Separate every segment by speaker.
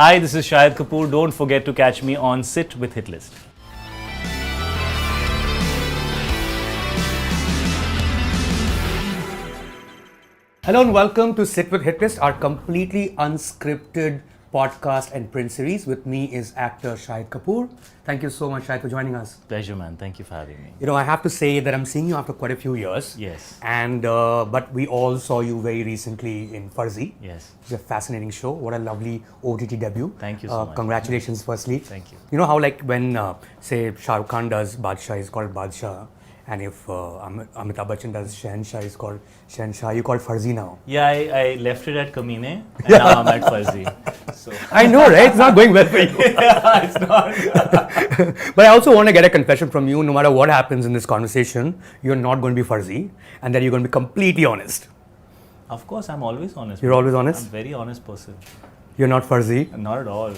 Speaker 1: Hi, this is Shahid Kapoor. Don't forget to catch me on Sit with Hitlist.
Speaker 2: Hello and welcome to Sit with Hitlist, our completely unscripted podcast and print series. With me is actor Shahid Kapoor. Thank you so much, Shahid, for joining us.
Speaker 1: Pleasure, man. Thank you for having me.
Speaker 2: You know, I have to say that I'm seeing you after quite a few years.
Speaker 1: Yes.
Speaker 2: And but we all saw you very recently in Farzi.
Speaker 1: Yes.
Speaker 2: It's a fascinating show. What a lovely OTT debut.
Speaker 1: Thank you so much.
Speaker 2: Congratulations, firstly.
Speaker 1: Thank you.
Speaker 2: You know how, like, when say Shah Rukh Khan does Badshah, he's called Badshah. And if Amitabh Bachchan does Shahenshah, he's called Shahenshah. You call it Farzi now.
Speaker 1: Yeah, I left it at Kamine and now I'm at Farzi. So.
Speaker 2: I know, right? It's not going well for you.
Speaker 1: Yeah, it's not.
Speaker 2: But I also want to get a confession from you. No matter what happens in this conversation, you're not going to be Farzi, and that you're going to be completely honest.
Speaker 1: Of course, I'm always honest.
Speaker 2: You're always honest?
Speaker 1: I'm a very honest person.
Speaker 2: You're not Farzi?
Speaker 1: Not at all.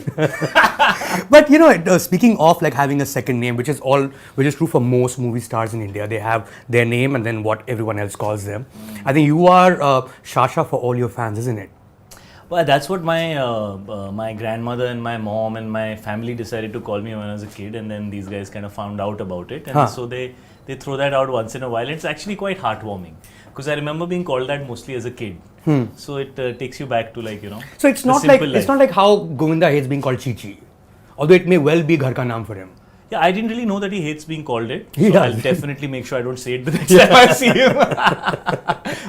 Speaker 2: But you know, speaking of like having a second name, which is true for most movie stars in India, they have their name and then what everyone else calls them. I think you are Shasha for all your fans, isn't it?
Speaker 1: Well, that's what my grandmother and my mom and my family decided to call me when I was a kid, and then these guys kind of found out about it, and so they throw that out once in a while. It's actually quite heartwarming because I remember being called that mostly as a kid. So it takes you back to, like, you know.
Speaker 2: So it's not like how Govinda hates being called Chichi, although it may well be Ghar Ka Naam for him.
Speaker 1: Yeah, I didn't really know that he hates being called it.
Speaker 2: He
Speaker 1: so
Speaker 2: does.
Speaker 1: I'll definitely make sure I don't say it the next time I see him.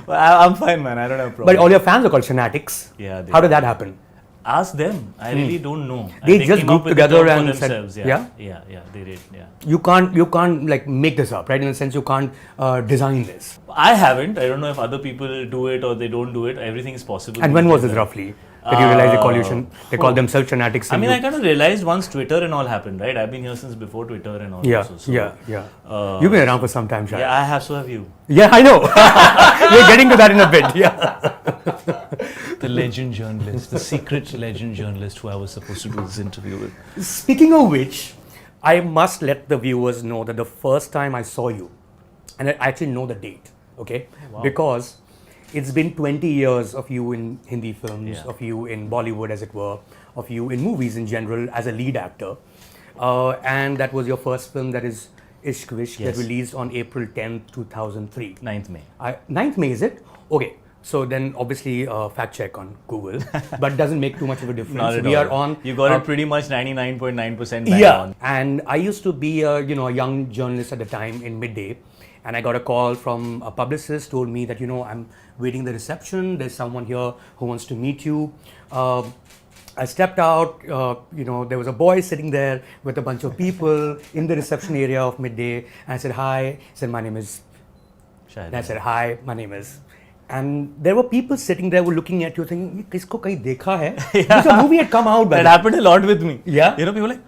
Speaker 1: But I'm fine, man. I don't have a problem.
Speaker 2: But all your fans are called Shanatics.
Speaker 1: Yeah.
Speaker 2: How did that happen?
Speaker 1: Ask them. I really don't know.
Speaker 2: They just grouped together and said,
Speaker 1: Yeah, they did. Yeah.
Speaker 2: You can't like make this up, right? In the sense, you can't design this.
Speaker 1: I haven't. I don't know if other people do it or they don't do it. Everything is possible.
Speaker 2: And when was this roughly? That you realized they call themselves Shanatics?
Speaker 1: I mean, I kind of realized once Twitter and all happened, right? I've been here since before Twitter and all.
Speaker 2: Yeah,
Speaker 1: also, so,
Speaker 2: You've been around for some time, Shahid.
Speaker 1: Yeah, I have. So have you.
Speaker 2: Yeah, I know. We're getting to that in a bit. Yeah.
Speaker 1: The legend journalist, the secret legend journalist who I was supposed to do this interview with.
Speaker 2: Speaking of which, I must let the viewers know that the first time I saw you, and I actually know the date, okay? Wow. Because it's been 20 years of you in Hindi films, of you in Bollywood, as it were, of you in movies in general as a lead actor. And that was your first film, that is Ishq Vishk, that released on April 10th, 2003.
Speaker 1: 9th May.
Speaker 2: 9th May, is it? Okay. So then obviously fact check on Google, but doesn't make too much of a difference.
Speaker 1: Not at
Speaker 2: we
Speaker 1: all.
Speaker 2: are on.
Speaker 1: You got it pretty much 99.9% bang on.
Speaker 2: And I used to be a young journalist at the time in Midday, and I got a call from a publicist, told me that, I'm waiting the reception. There's someone here who wants to meet you. I stepped out, there was a boy sitting there with a bunch of people in the reception area of Midday. And I said, hi. He said, my name is Shahid. And I said, hi, my name is. And there were people sitting there who were looking at you thinking, kisko kahin dekha hai? Because a movie had come out.
Speaker 1: That happened a lot with me.
Speaker 2: Yeah.
Speaker 1: You know, people like,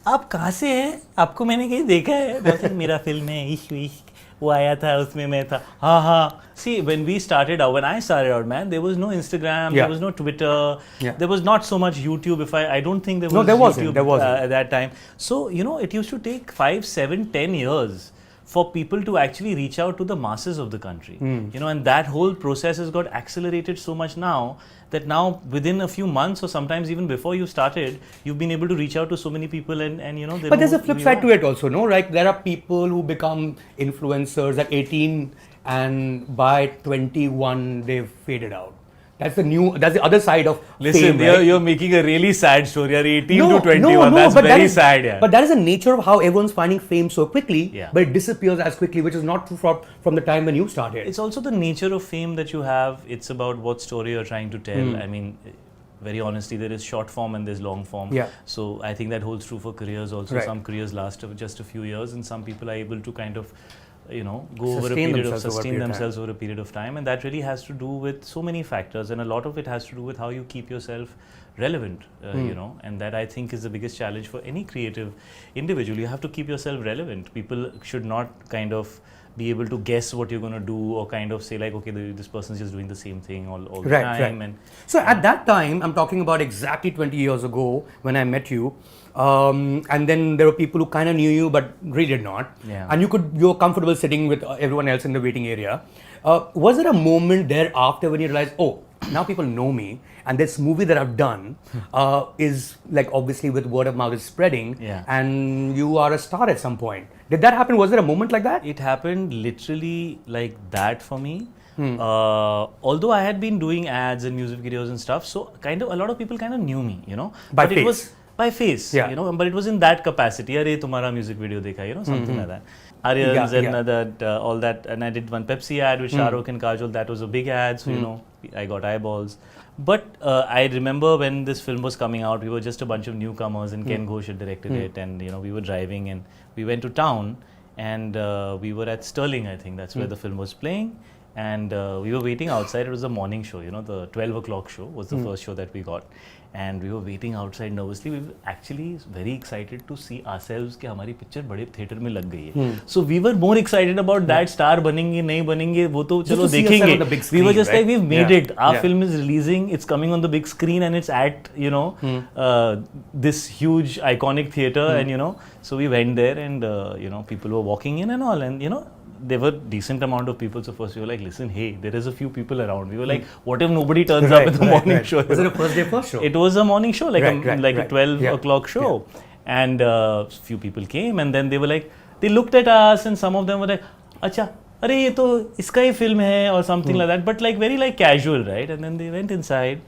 Speaker 1: आप कहाँ से हैं? आपको मैंने कहीं देखा है? बहुत मेरा फिल्म है, इश्क वो आया था, उसमें मैं था. हाँ. See, when I started out, man, there was no Instagram, there was no Twitter, there was not so much YouTube. I don't think there was YouTube at that time. So, it used to take 5, 7, 10 years for people to actually reach out to the masses of the country. And that whole process has got accelerated so much now that now within a few months or sometimes even before you started, you've been able to reach out to so many people and
Speaker 2: But there's a flip side to it also, no? Right? There are people who become influencers at 18 and by 21 they've faded out. That's the other side of
Speaker 1: fame, right? You're making a really sad story. You're 18 to 21. That's very sad. Yeah.
Speaker 2: But that is the nature of how everyone's finding fame so quickly, but it disappears as quickly, which is not true from the time when you started.
Speaker 1: It's also the nature of fame that you have. It's about what story you're trying to tell. I mean, very honestly, there is short form and there's long form.
Speaker 2: Yeah.
Speaker 1: So I think that holds true for careers also. Right. Some careers last just a few years, and some people are able to kind of sustain themselves over a period of time, and that really has to do with so many factors, and a lot of it has to do with how you keep yourself relevant, and that I think is the biggest challenge for any creative individual. You have to keep yourself relevant. People should not kind of be able to guess what you're going to do or kind of say like, okay, this person's just doing the same thing all the time.
Speaker 2: Right. And so at that time, I'm talking about exactly 20 years ago when I met you, and then there were people who kind of knew you but really did not.
Speaker 1: Yeah.
Speaker 2: And you were comfortable sitting with everyone else in the waiting area. Was there a moment thereafter when you realized, oh, now people know me, and this movie that I've done is like obviously with word of mouth is spreading, and you are a star at some point. Did that happen? Was there a moment like that?
Speaker 1: It happened literally like that for me. Although I had been doing ads and music videos and stuff, so kind of a lot of people kind of knew me, you know.
Speaker 2: By
Speaker 1: but
Speaker 2: face.
Speaker 1: It was by face, you know, but it was in that capacity. Arey, tumhara music video dekha, you know, something like that. Aryans and that all that, and I did one Pepsi ad with Shah Rukh and Kajol. That was a big ad, so you know, I got eyeballs. But I remember when this film was coming out, we were just a bunch of newcomers, and Ken Ghosh had directed it, and you know, we were driving, and we went to town, and we were at Sterling, I think that's where the film was playing, and we were waiting outside. It was a morning show, you know, the 12 o'clock show was the first show that we got, and we were waiting outside nervously. We were actually very excited to see ourselves कि हमारी picture बड़े theater में लग गई है. So we were more excited about that, star बनेंगे नहीं बनेंगे वो तो चलो देखेंगे. We were just like, we've made it. Our film is releasing. It's coming on the big screen, and it's at, you know, this huge iconic theater, and you know, so we went there, and you know, people were walking in and all, and you know, there were decent amount of people. So first we were like, listen, hey, there is a few people around. We were like, what if nobody turns up at the morning show?
Speaker 2: Was it a first day first show?
Speaker 1: It was a morning show, like a 12 o'clock show. And few people came, and then they were like, they looked at us, and some of them were like, acha, अरे ये तो इसका ही film है, or something like that, but like very like casual, right? And then they went inside,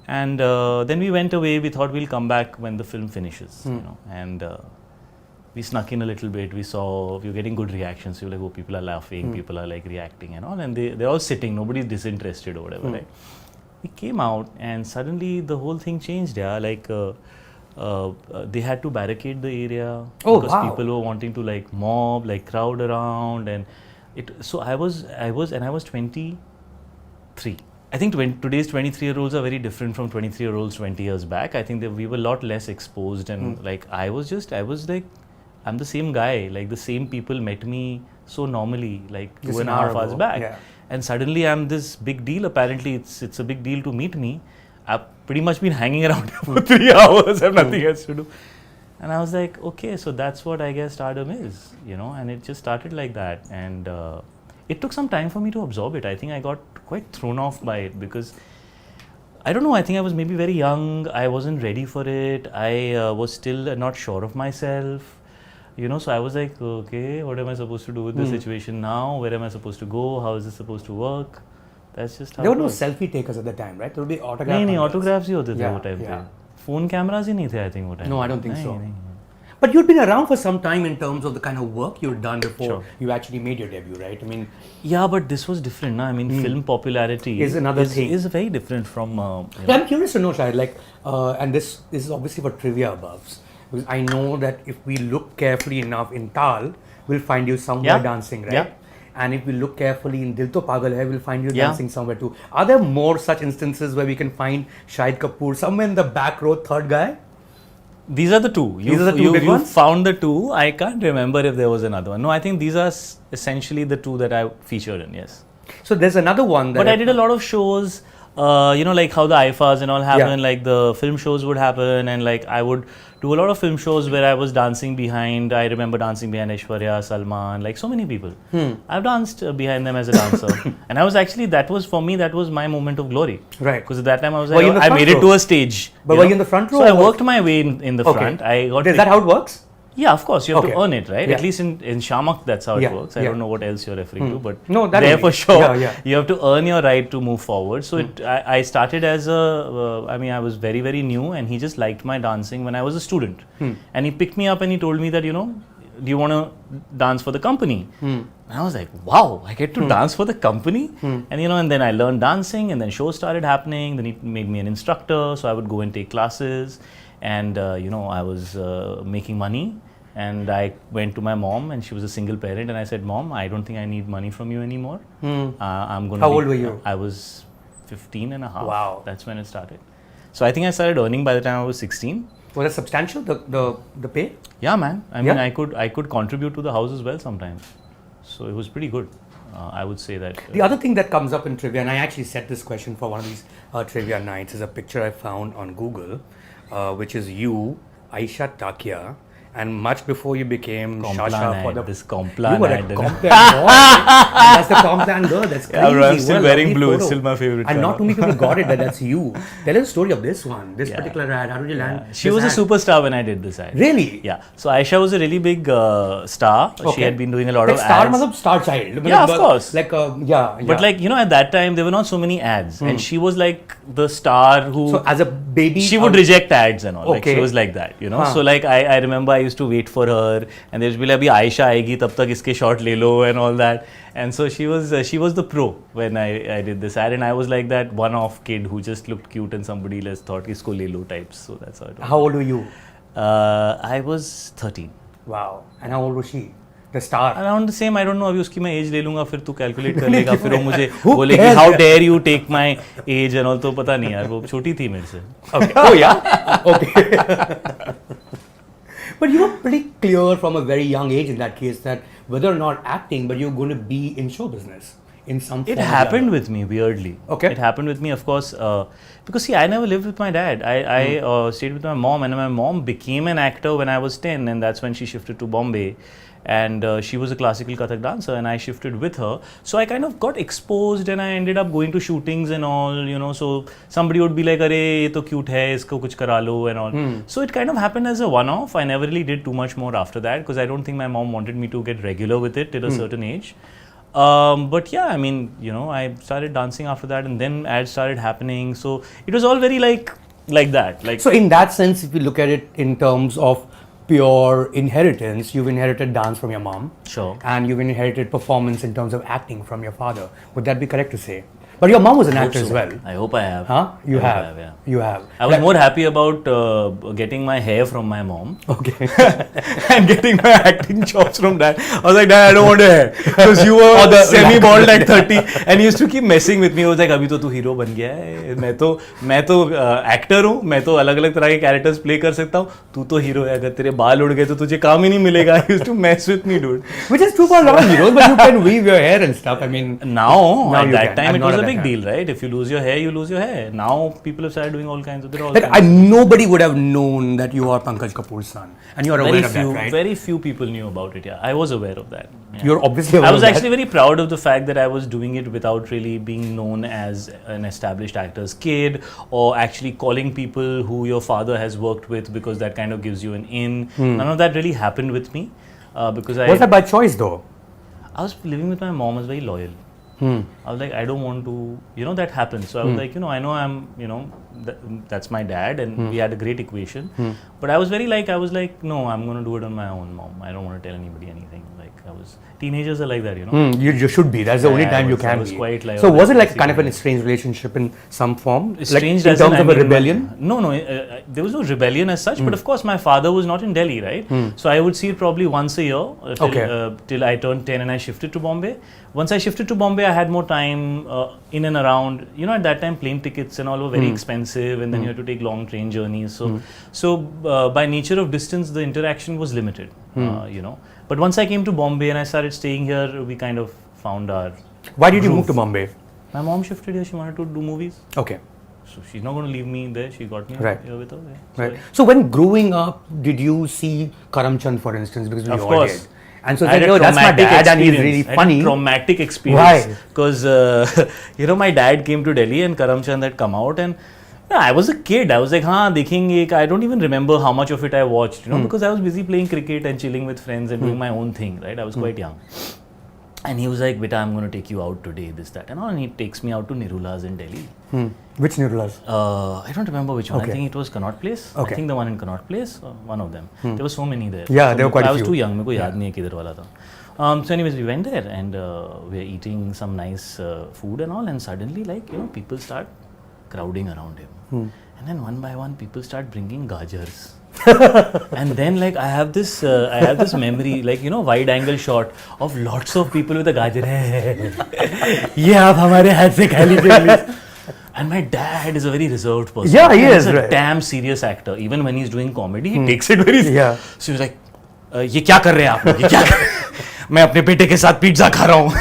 Speaker 1: and then we went away. We thought we'll come back when the film finishes, you know, and we snuck in a little bit. We were getting good reactions. We were like, oh, people are laughing, people are like reacting and all, and they're all sitting, nobody's disinterested or whatever, right? We came out, and suddenly the whole thing changed, like they had to barricade the area because people were wanting to like mob, like crowd around, and so I was 23. I think today's 23-year-olds are very different from 23-year-olds 20 years back. I think that we were a lot less exposed, and like I was like, I'm the same guy, like the same people met me so normally, like 2.5 hours back. And suddenly I'm this big deal. Apparently it's a big deal to meet me. I've pretty much been hanging around for 3 hours, I have nothing else to do. And I was like, okay, so that's what I guess stardom is, you know, and it just started like that. And it took some time for me to absorb it. I think I got quite thrown off by it because, I don't know, I think I was maybe very young. I wasn't ready for it. I was still not sure of myself. You know, so I was like, okay, what am I supposed to do with this situation now? Where am I supposed to go? How is this supposed to work? That's just how.
Speaker 2: There were no selfie takers at the time, right? There would be autographs.
Speaker 1: नहीं, autographs ही होते थे वो time पे. Phone cameras ही नहीं थे, I think वो time.
Speaker 2: No, I don't think so. But you'd been around for some time in terms of the kind of work you'd done before you actually made your debut, right? I mean,
Speaker 1: yeah, but this was different, na? I mean, film popularity
Speaker 2: is another thing.
Speaker 1: Is very different from.
Speaker 2: I'm curious to know, Shahid, like, and this is obviously for trivia buffs. Because I know that if we look carefully enough in Tal, we'll find you somewhere dancing, right?
Speaker 1: Yeah.
Speaker 2: And if we look carefully in Dil To Pagal Hai, we'll find you dancing somewhere too. Are there more such instances where we can find Shahid Kapoor somewhere in the back row, third guy?
Speaker 1: These are the two.
Speaker 2: These are the two big ones?
Speaker 1: Found the two. I can't remember if there was another one. No, I think these are essentially the two that I featured in, yes.
Speaker 2: So there's another one that...
Speaker 1: But I did a lot of shows, you know, like how the IFAs and all happen, like the film shows would happen, and like I would do a lot of film shows where I was dancing behind. I remember dancing behind Aishwarya, Salman, like so many people. I've danced behind them as a dancer. And I was actually, that was my moment of glory.
Speaker 2: Right.
Speaker 1: Because at that time I was like, I made it to a stage.
Speaker 2: But were you in the front row?
Speaker 1: So I worked my way in the front.
Speaker 2: Is that how it works?
Speaker 1: Yeah, of course. You have to earn it, right? At least in Shamak, that's how it works. I don't know what else you're referring to, but there for sure, you have to earn your right to move forward. So I started as I was very, very new, and he just liked my dancing when I was a student. And he picked me up and he told me that, you know, do you want to dance for the company? And I was like, wow, I get to dance for the company? And, you know, and then I learned dancing, and then shows started happening. Then he made me an instructor, so I would go and take classes. And, you know, I was making money. And I went to my mom, and she was a single parent, and I said, Mom, I don't think I need money from you anymore. I'm going to
Speaker 2: How old were you?
Speaker 1: I was 15 and a half.
Speaker 2: Wow.
Speaker 1: That's when it started. So I think I started earning by the time I was 16.
Speaker 2: Was that substantial, the pay?
Speaker 1: Yeah, man. I mean, I could contribute to the house as well sometimes. So it was pretty good. I would say that.
Speaker 2: The other thing that comes up in trivia, and I actually set this question for one of these trivia nights, is a picture I found on Google, which is you, Aisha Takia, And much before you became
Speaker 1: Complan
Speaker 2: Shasha for
Speaker 1: ad,
Speaker 2: the
Speaker 1: this Complan
Speaker 2: you were
Speaker 1: ad.
Speaker 2: a Complan boy. And that's the Complan girl. That's crazy.
Speaker 1: Yeah, bro, I'm still
Speaker 2: What a
Speaker 1: wearing
Speaker 2: lovely
Speaker 1: blue. It's
Speaker 2: photo.
Speaker 1: still my favorite
Speaker 2: And
Speaker 1: color.
Speaker 2: not too many people got it that that's you. Tell us the story of this one. This
Speaker 1: Yeah.
Speaker 2: particular ad. How did you land?
Speaker 1: She was a
Speaker 2: ad?
Speaker 1: superstar when I did this ad.
Speaker 2: Really?
Speaker 1: Yeah. So Aisha was a really big star. She
Speaker 2: Okay.
Speaker 1: had been doing a lot
Speaker 2: Like
Speaker 1: of
Speaker 2: star,
Speaker 1: ads.
Speaker 2: matlab star child.
Speaker 1: Yeah, of course.
Speaker 2: Like yeah.
Speaker 1: But like, you know, at that time there were not so many ads, and she was like the star who.
Speaker 2: So as a baby,
Speaker 1: she would reject ads and all. Like
Speaker 2: Okay.
Speaker 1: she was like that, you know.
Speaker 2: Huh.
Speaker 1: So like I remember I used to wait for her, and there would be like, "Abhi Aisha aayegi, tab tak iske shot le lo," and all that. And so she was the pro when I did this ad, and I was like that one-off kid who just looked cute, and somebody else thought isko le lo types. So that's how it was.
Speaker 2: How old were you?
Speaker 1: I was 13.
Speaker 2: Wow. And how old was she? The star.
Speaker 1: Around the same, I don't know. अभी उसकी मैं as ले लूंगा, फिर तू calculate कर लेगा, फिर वो मुझे
Speaker 2: Who
Speaker 1: बोलेगी
Speaker 2: cares?
Speaker 1: How dare you take my age and all. तो पता नहीं यार, वो छोटी थी मेरे से.
Speaker 2: Okay. Oh yeah. Okay. But you were pretty clear from a very young age in that case that whether or not acting, but you're going to be in show business in some form.
Speaker 1: It happened with me weirdly.
Speaker 2: Okay.
Speaker 1: It happened with me, of course, because see, I never lived with my dad. I stayed with my mom, and my mom became an actor when I was 10, and that's when she shifted to Bombay. And she was a classical Kathak dancer, and I shifted with her. So I kind of got exposed, and I ended up going to shootings and all, you know. So somebody would be like, "Arey, ye to cute hai, isko kuch kara lo," and all. So it kind of happened as a one-off. I never really did too much more after that, because I don't think my mom wanted me to get regular with it till a certain age. But yeah, I mean, you know, I started dancing after that, and then ads started happening. So it was all very like that. Like,
Speaker 2: So in that sense, if you look at it in terms of pure inheritance, you've inherited dance from your mom.
Speaker 1: Sure.
Speaker 2: And you've inherited performance in terms of acting from your father. Would that be correct to say? But your mom was an actor as well.
Speaker 1: I hope I have.
Speaker 2: Huh? You
Speaker 1: I hope
Speaker 2: have.
Speaker 1: yeah.
Speaker 2: You have.
Speaker 1: I was more happy about getting my hair from my mom
Speaker 2: Okay.
Speaker 1: and getting my acting chops from dad. I was like, Dad, I don't want a hair, because you were
Speaker 2: Or the
Speaker 1: semi-bald at 30, and he used to keep messing with me. He was like, अभी तो तू hero बन गया है, मैं तो actor हूँ, मैं तो अलग अलग तरह के कैरेक्टर्स प्ले कर सकता हूँ, तू तो हीरो है, अगर तेरे बाल उड़ गए तो तुझे काम ही नहीं मिलेगा. He used to mess with me, dude.
Speaker 2: Which is true for a lot of heroes, but you can weave your hair and stuff. I mean,
Speaker 1: Now at
Speaker 2: you
Speaker 1: that
Speaker 2: can.
Speaker 1: time
Speaker 2: I'm
Speaker 1: it
Speaker 2: not
Speaker 1: was
Speaker 2: at
Speaker 1: a
Speaker 2: that
Speaker 1: big
Speaker 2: time.
Speaker 1: deal, right? If you lose your hair, you lose your hair. Now people have started doing all kinds of. They're all
Speaker 2: like
Speaker 1: kinds of-
Speaker 2: nobody would have known that you are Pankaj Kapoor's son, and you are aware of that, right?
Speaker 1: Very few people knew about it. Yeah, I was aware of that. Yeah.
Speaker 2: You're obviously aware
Speaker 1: I was
Speaker 2: of that.
Speaker 1: actually very proud of the fact that I was doing it without really being known as an established actor's kid, or actually calling people who your father has worked with, because that kind of gives you an in. None of that really happened with me, because
Speaker 2: Was that by choice though?
Speaker 1: I was living with my mom. I was very loyal. I was like, I don't want to, you know, that happens. So I was like, you know, I know I'm, you know, that's my dad, and we had a great equation. But I was like, no, I'm going to do it on my own, mom. I don't want to tell anybody anything. Like, teenagers are like that, you know.
Speaker 2: You should be. That's the only
Speaker 1: Yeah,
Speaker 2: time you
Speaker 1: I
Speaker 2: can
Speaker 1: was
Speaker 2: be.
Speaker 1: quite like
Speaker 2: So was it like
Speaker 1: that,
Speaker 2: kind of an
Speaker 1: basically.
Speaker 2: strange relationship in some form? Like in
Speaker 1: Estranged
Speaker 2: terms
Speaker 1: as in,
Speaker 2: of
Speaker 1: I
Speaker 2: a
Speaker 1: mean,
Speaker 2: rebellion?
Speaker 1: No, there was no rebellion as such. But of course, my father was not in Delhi, right? So I would see it probably once a year till I turned 10 and I shifted to Bombay. Once I shifted to Bombay, I had more time in and around. You know, at that time, plane tickets and all were very expensive, and then you had to take long train journeys. So by nature of distance, the interaction was limited. You know, but once I came to Bombay and I started staying here, we kind of found our.
Speaker 2: Why did you
Speaker 1: groove.
Speaker 2: move to Bombay?
Speaker 1: My mom shifted here. She wanted to do movies.
Speaker 2: Okay.
Speaker 1: So she's not going to leave me there. She got me
Speaker 2: Right.
Speaker 1: here with her. Yeah.
Speaker 2: Right. So when growing up, did you see Karamchand, for instance, because we
Speaker 1: Of
Speaker 2: all
Speaker 1: course.
Speaker 2: did? And so
Speaker 1: I had
Speaker 2: it's
Speaker 1: a
Speaker 2: like, oh, that's my
Speaker 1: traumatic
Speaker 2: dad and he's
Speaker 1: experience.
Speaker 2: really
Speaker 1: I had
Speaker 2: funny.
Speaker 1: a traumatic experience.
Speaker 2: Why?
Speaker 1: Because, you know, my dad came to Delhi and Karamchand had come out, and you know, I was a kid. I was like, dekhenge. I don't even remember how much of it I watched, you know, because I was busy playing cricket and chilling with friends and doing my own thing, right? I was quite young. And he was like, beta, I'm going to take you out today, this, that, and all. And he takes me out to Nirula's in Delhi.
Speaker 2: Which Nirulas?
Speaker 1: I don't remember which one.
Speaker 2: Okay.
Speaker 1: I think it was Connaught Place.
Speaker 2: Okay.
Speaker 1: I think the one in Connaught Place, one of them. There were so many there.
Speaker 2: Yeah,
Speaker 1: so
Speaker 2: there were quite a
Speaker 1: I was
Speaker 2: few.
Speaker 1: too young. मेरे को याद नहीं है किधर वाला था. So anyways, we went there and we were eating some nice food and all, and suddenly, like, you know, people start crowding around him. And then one by one, people start bringing gajars. And then, like, I have this memory, like, you know, wide angle shot of lots of people with a gajar. ये आप हमारे हाथ से खा लीजिए, please. And my dad is a very reserved person.
Speaker 2: Yeah, he
Speaker 1: He's
Speaker 2: is,
Speaker 1: a
Speaker 2: right.
Speaker 1: damn serious actor. Even when he's doing comedy, he takes it very
Speaker 2: Yeah.
Speaker 1: So he was like, ये क्या कर रहे हैं आप लोग? ये क्या कर रहे हैं? मैं अपने बेटे के साथ पिज्जा खा रहा हूँ.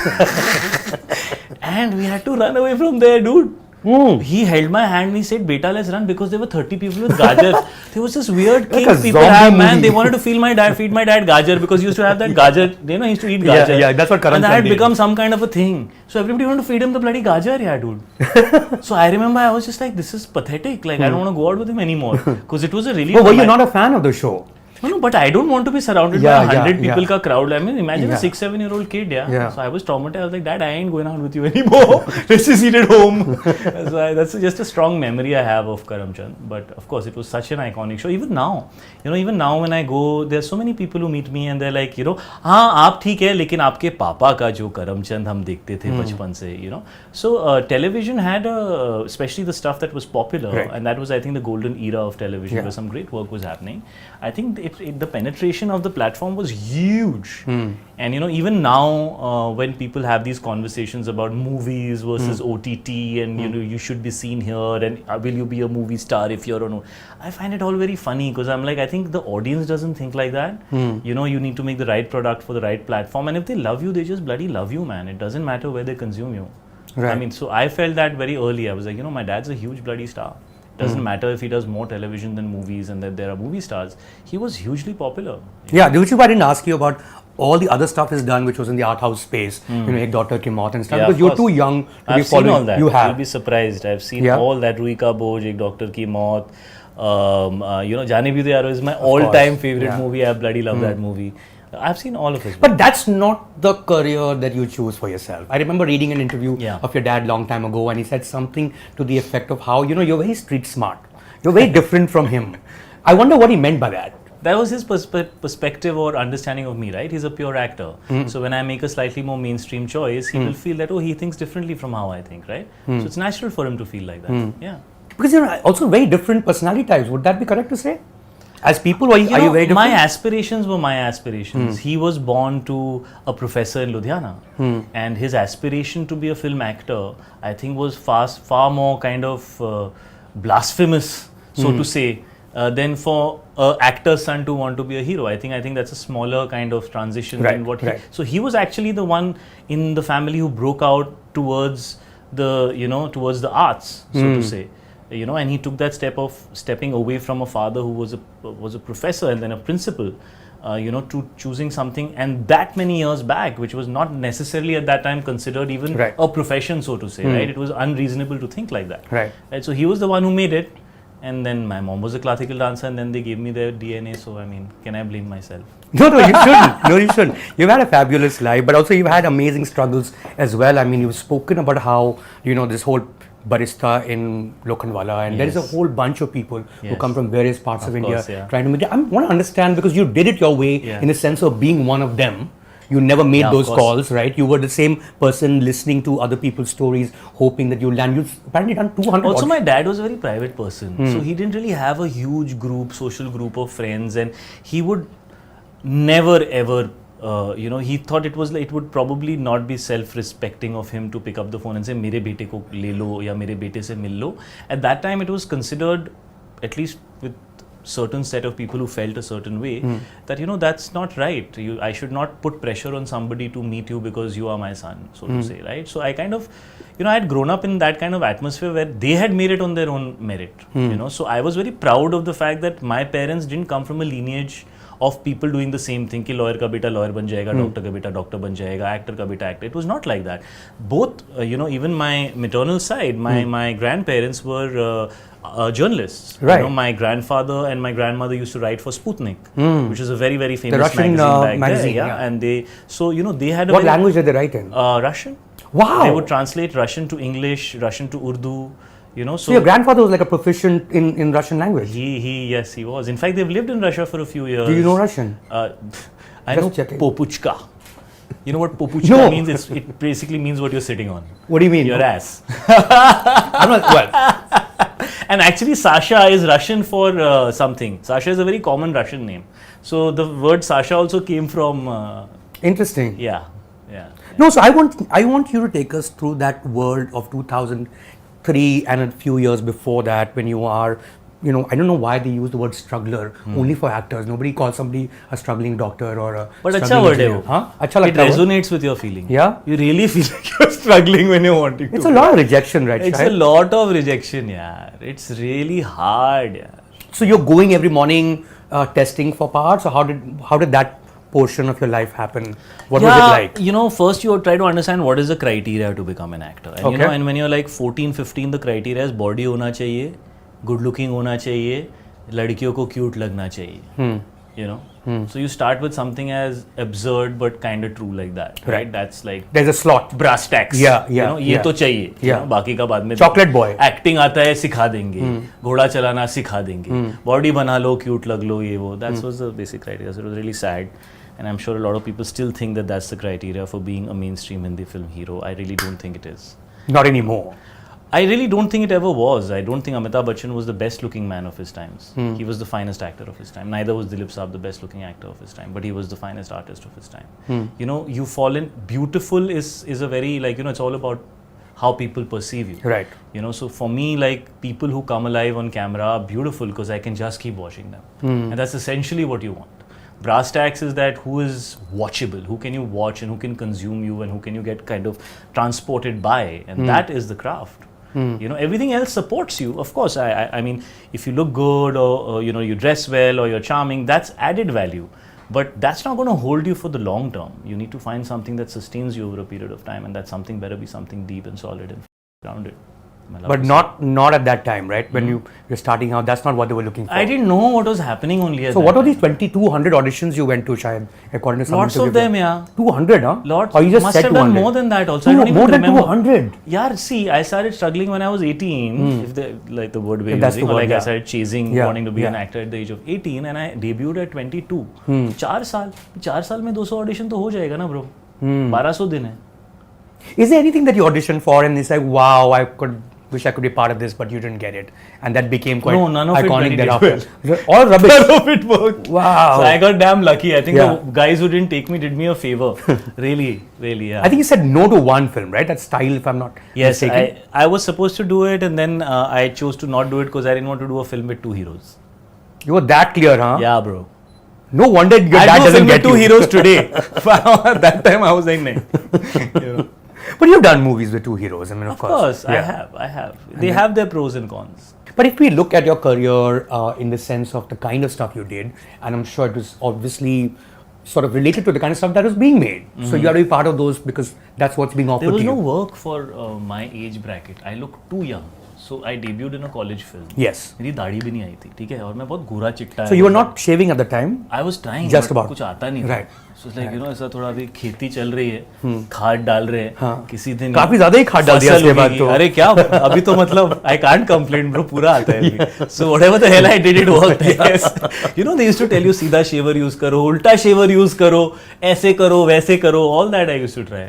Speaker 1: And we had to run away from there, dude. He held my hand and he said, "Beta, let's run," because there were 30 people with gajars. There was this weird king
Speaker 2: a
Speaker 1: people
Speaker 2: zombie
Speaker 1: have, man.
Speaker 2: movie.
Speaker 1: They wanted to feed my dad gajar because he used to have that gajar. You know, he used to eat gajar.
Speaker 2: Yeah, that's what Karan
Speaker 1: And that had
Speaker 2: did.
Speaker 1: become some kind of a thing. So everybody wanted to feed him the bloody gajar, yeah, dude. So I remember I was just like, this is pathetic. Like, I don't want to go out with him anymore because it was a really.
Speaker 2: Oh, were you not a fan of the show?
Speaker 1: No, but I don't want to be surrounded by 100 people ka crowd. I mean, imagine a 6-7-year-old kid, yeah. So I was traumatized. I was like, Dad, I ain't going out with you anymore. Let's just eat at home. So that's just a strong memory I have of Karamchand. But of course, it was such an iconic show. Even now, when I go, there's so many people who meet me and they're like, हाँ आप ठीक है, लेकिन आपके पापा का जो करमचंद हम देखते थे बचपन से, So television had especially the stuff that was popular, and that was, I think, the golden era of television where some great work was happening. I think the penetration of the platform was huge. And even now when people have these conversations about movies versus OTT and you should be seen here and will you be a movie star if you're on, I find it all very funny because I'm like, I think the audience doesn't think like that. You need to make the right product for the right platform, and if they love you, they just bloody love you, man. It doesn't matter where they consume you.
Speaker 2: Right.
Speaker 1: I mean, so I felt that very early. I was like, my dad's a huge bloody star. Doesn't matter if he does more television than movies and that there are movie stars. He was hugely popular.
Speaker 2: Yeah, which is why I didn't ask you about all the other stuff he's done, which was in the art house space. Ek daughter ki maut and stuff.
Speaker 1: Yeah,
Speaker 2: because you're too young to be
Speaker 1: I've seen
Speaker 2: following.
Speaker 1: all that.
Speaker 2: You have.
Speaker 1: You'll be surprised. I've seen all that. Ruhi Ka Boj, Ek Doctor Ki Maut. Jaane Bhi To Yaaro is my all-time favorite movie. I bloody love that movie. I've seen all of his.
Speaker 2: But that's not the career that you choose for yourself. I remember reading an interview of your dad long time ago, and he said something to the effect of how you're very street smart. You're very different from him. I wonder what he meant by that.
Speaker 1: That was his perspective or understanding of me, right? He's a pure actor. So when I make a slightly more mainstream choice, he will feel that, he thinks differently from how I think, right? So it's natural for him to feel like that. Yeah.
Speaker 2: Because you're also very different personality types. Would that be correct to say? As people, are you very different?
Speaker 1: My aspirations were my aspirations. He was born to a professor in Ludhiana. And his aspiration to be a film actor, I think, was far more kind of blasphemous, so to say, than for an actor's son to want to be a hero. I think that's a smaller kind of transition than what he. So he was actually the one in the family who broke out towards the arts, so to say. And he took that step of stepping away from a father who was a professor and then a principal, to choosing something, and that many years back, which was not necessarily at that time considered even a profession, so to say, right? It was unreasonable to think like that. Right. So he was the one who made it, and then my mom was a classical dancer, and then they gave me their DNA. So I mean, can I blame myself?
Speaker 2: No, you shouldn't. No, you shouldn't. You've had a fabulous life, but also you've had amazing struggles as well. I mean, you've spoken about how this whole barista in Lokhandwala, and there is a whole bunch of people who come from various parts of India trying to make it. I want to understand, because you did it your way in the sense of being one of them. You never made those calls, right? You were the same person listening to other people's stories, hoping that you'll land. You've apparently done 200.
Speaker 1: Also, my dad was a very private person, so he didn't really have a huge social group of friends, and he would never ever. He thought it would probably not be self-respecting of him to pick up the phone and say, "Mere bete ko le lo," ya "Mere bete se mil lo." At that time, it was considered, at least with certain set of people who felt a certain way, that that's not right. I should not put pressure on somebody to meet you because you are my son, so to say, right? So I kind of, I had grown up in that kind of atmosphere where they had made it on their own merit. So I was very proud of the fact that my parents didn't come from a lineage of people doing the same thing, ki lawyer ka beta lawyer ban jayega, doctor ka beta doctor ban jayega, actor ka beta actor. It was not like that. Both, even my maternal side, my grandparents were journalists.
Speaker 2: Right.
Speaker 1: My grandfather and my grandmother used to write for Sputnik, which is a very, very famous
Speaker 2: Russian
Speaker 1: magazine back
Speaker 2: magazine,
Speaker 1: there. And they had a
Speaker 2: What language did they write in?
Speaker 1: Russian.
Speaker 2: Wow.
Speaker 1: They would translate Russian to English, Russian to Urdu.
Speaker 2: So your grandfather was like a proficient in Russian language?
Speaker 1: Yes, he was. In fact, they've lived in Russia for a few years.
Speaker 2: Do you know Russian?
Speaker 1: I know Popuchka. You know what Popuchka means? It basically means what you're sitting on.
Speaker 2: What do you mean?
Speaker 1: Your ass.
Speaker 2: I'm not, well.
Speaker 1: And actually, Sasha is Russian for something. Sasha is a very common Russian name. So the word Sasha also came from...
Speaker 2: Interesting.
Speaker 1: Yeah.
Speaker 2: No, so I want you to take us through that world of 2003 and a few years before that, when you are I don't know why they use the word struggler only for actors. Nobody calls somebody a struggling doctor or a
Speaker 1: But अच्छा
Speaker 2: struggling
Speaker 1: word है
Speaker 2: engineer.
Speaker 1: वो.
Speaker 2: हाँ? अच्छा
Speaker 1: It
Speaker 2: लगता है वो?
Speaker 1: resonates with your feeling.
Speaker 2: Yeah?
Speaker 1: You really feel like you're struggling when you're wanting to.
Speaker 2: It's a lot of rejection, right?
Speaker 1: It's a
Speaker 2: Shahid?
Speaker 1: lot of rejection, yeah. It's really hard, yeah.
Speaker 2: So you're going every morning testing for parts, or how did that portion of your life happen? What was it like?
Speaker 1: First you try to understand what is the criteria to become an actor. And
Speaker 2: Okay.
Speaker 1: and when you're like 14, 15, the criteria is body होना चाहिए, good looking होना चाहिए, लड़कियों को cute लगना चाहिए. So you start with something as absurd but kind of true like that, right? That's like
Speaker 2: There's a slot.
Speaker 1: brass tacks.
Speaker 2: Yeah.
Speaker 1: ये तो चाहिए.
Speaker 2: Yeah.
Speaker 1: बाकी का बाद में.
Speaker 2: Chocolate boy.
Speaker 1: Acting आता है सिखा देंगे, घोड़ा चलाना सिखा देंगे, body बना लो, cute लग लो ये वो. That was the basic criteria. So it was really sad, and I'm sure a lot of people still think that that's the criteria for being a mainstream Hindi film hero. I really don't think it is.
Speaker 2: Not anymore.
Speaker 1: I really don't think it ever was. I don't think Amitabh Bachchan was the best looking man of his times. He was the finest actor of his time. Neither was Dilip Saab the best looking actor of his time, but he was the finest artist of his time. You fall in, beautiful is a very it's all about how people perceive you.
Speaker 2: Right.
Speaker 1: So for me, like, people who come alive on camera are beautiful because I can just keep watching them. And that's essentially what you want. Brass tacks is that who is watchable, who can you watch and who can consume you and who can you get kind of transported by, and that is the craft. Everything else supports you. Of course, I mean, if you look good or you dress well or you're charming, that's added value. But that's not going to hold you for the long term. You need to find something that sustains you over a period of time, and that something better be something deep and solid and grounded.
Speaker 2: But not at that time, right? When you're starting out, that's not what they were looking for.
Speaker 1: I didn't know what was happening only at
Speaker 2: So
Speaker 1: that
Speaker 2: what were
Speaker 1: time.
Speaker 2: these 2,200 auditions you went to, Shahid? According to some
Speaker 1: Lots of
Speaker 2: interview?
Speaker 1: them, yeah.
Speaker 2: 200, huh?
Speaker 1: Lots.
Speaker 2: Or you just
Speaker 1: Must
Speaker 2: said
Speaker 1: have
Speaker 2: 200?
Speaker 1: done more than that also. I don't even
Speaker 2: more than
Speaker 1: remember.
Speaker 2: 200?
Speaker 1: Yeah, see, I started struggling when I was 18, if the word we're
Speaker 2: If that's
Speaker 1: using,
Speaker 2: the
Speaker 1: or
Speaker 2: word,
Speaker 1: like
Speaker 2: yeah.
Speaker 1: I started chasing,
Speaker 2: Yeah,
Speaker 1: wanting to be an
Speaker 2: yeah.
Speaker 1: actor at the age of 18, and I debuted at 22. 4 साल में 200 audition तो हो जाएगा ना bro. 1200 दिन है.
Speaker 2: Is there anything that you auditioned for and it's like, wow, wish I could be part of this, but you didn't get it, and that became quite
Speaker 1: None of it
Speaker 2: iconic
Speaker 1: really did
Speaker 2: thereafter. All rubbish.
Speaker 1: None of it worked.
Speaker 2: Wow.
Speaker 1: So I got damn lucky. I think
Speaker 2: Yeah.
Speaker 1: the guys who didn't take me did me a favor. Really, yeah.
Speaker 2: I think you said no to one film, right? That Style, if I'm not
Speaker 1: Yes,
Speaker 2: mistaken.
Speaker 1: I was supposed to do it, and then I chose to not do it because I didn't want to do a film with 2 heroes.
Speaker 2: You were that clear, huh?
Speaker 1: Yeah, bro.
Speaker 2: No wonder your
Speaker 1: I
Speaker 2: dad
Speaker 1: do a
Speaker 2: doesn't
Speaker 1: film with
Speaker 2: get
Speaker 1: 2
Speaker 2: you.
Speaker 1: heroes today. At that time, I was like, nahin.
Speaker 2: But you've done movies with 2 heroes, I mean,
Speaker 1: Of course,
Speaker 2: Yeah.
Speaker 1: I have. They have their pros and cons.
Speaker 2: But if we look at your career in the sense of the kind of stuff you did, and I'm sure it was obviously sort of related to the kind of stuff that was being made. So you have to be part of those because that's what's being offered
Speaker 1: There was
Speaker 2: to
Speaker 1: no
Speaker 2: you.
Speaker 1: work for my age bracket. I looked too young. So I debuted in a college film.
Speaker 2: Yes.
Speaker 1: मेरी दाढ़ी भी नहीं आई थी, ठीक है, और मैं बहुत गोरा चिट्टा.
Speaker 2: So you were not shaving at the time?
Speaker 1: I was trying.
Speaker 2: Just
Speaker 1: but
Speaker 2: about.
Speaker 1: कुछ आता नहीं था.
Speaker 2: Right.
Speaker 1: So it's like ऐसा थोड़ा अभी खेती चल रही है, खाद डाल रहे हैं, किसी दिन
Speaker 2: काफी ज्यादा ही खाद डाल दिया इसके बाद तो.
Speaker 1: अरे क्या अभी तो मतलब I can't complain bro, पूरा आता है अभी. So whatever the hell I did, it worked. Yes. They used to tell you सीधा shaver use करो, उल्टा shaver use करो, ऐसे करो, वैसे करो. All that I used to try.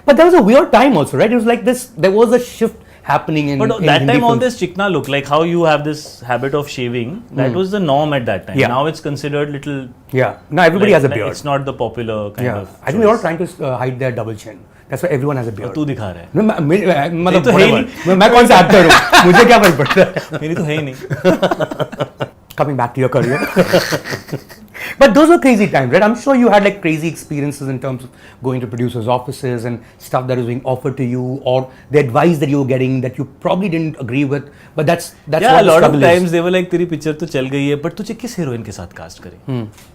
Speaker 2: But there was a weird time also, right? It was like this. There was a shift happening in.
Speaker 1: But
Speaker 2: in
Speaker 1: that
Speaker 2: Hindi
Speaker 1: time, all
Speaker 2: films.
Speaker 1: this chikna look, like how you have this habit of shaving, that was the norm at that time.
Speaker 2: Yeah.
Speaker 1: Now it's considered little.
Speaker 2: Yeah. Now everybody
Speaker 1: like,
Speaker 2: has a beard.
Speaker 1: It's not the popular kind
Speaker 2: Yeah.
Speaker 1: of.
Speaker 2: I think they're all trying to hide their double chin. That's why everyone has a beard.
Speaker 1: तू दिखा रहा है.
Speaker 2: मतलब
Speaker 1: तो है ही
Speaker 2: whatever. मैं कौन सा actor हूँ? मुझे क्या फर्क पड़ता है?
Speaker 1: मेरी तो है ही नहीं.
Speaker 2: Coming back to your career. But those were crazy times, right? I'm sure you had like crazy experiences in terms of going to producers' offices and stuff that was being offered to you, or the advice that you were getting that you probably didn't agree with. But that's
Speaker 1: Yeah,
Speaker 2: what
Speaker 1: a lot
Speaker 2: the
Speaker 1: of
Speaker 2: struggle
Speaker 1: times
Speaker 2: is.
Speaker 1: they were like तेरी picture तो चल गई है, but तुझे किस heroine के साथ cast करें?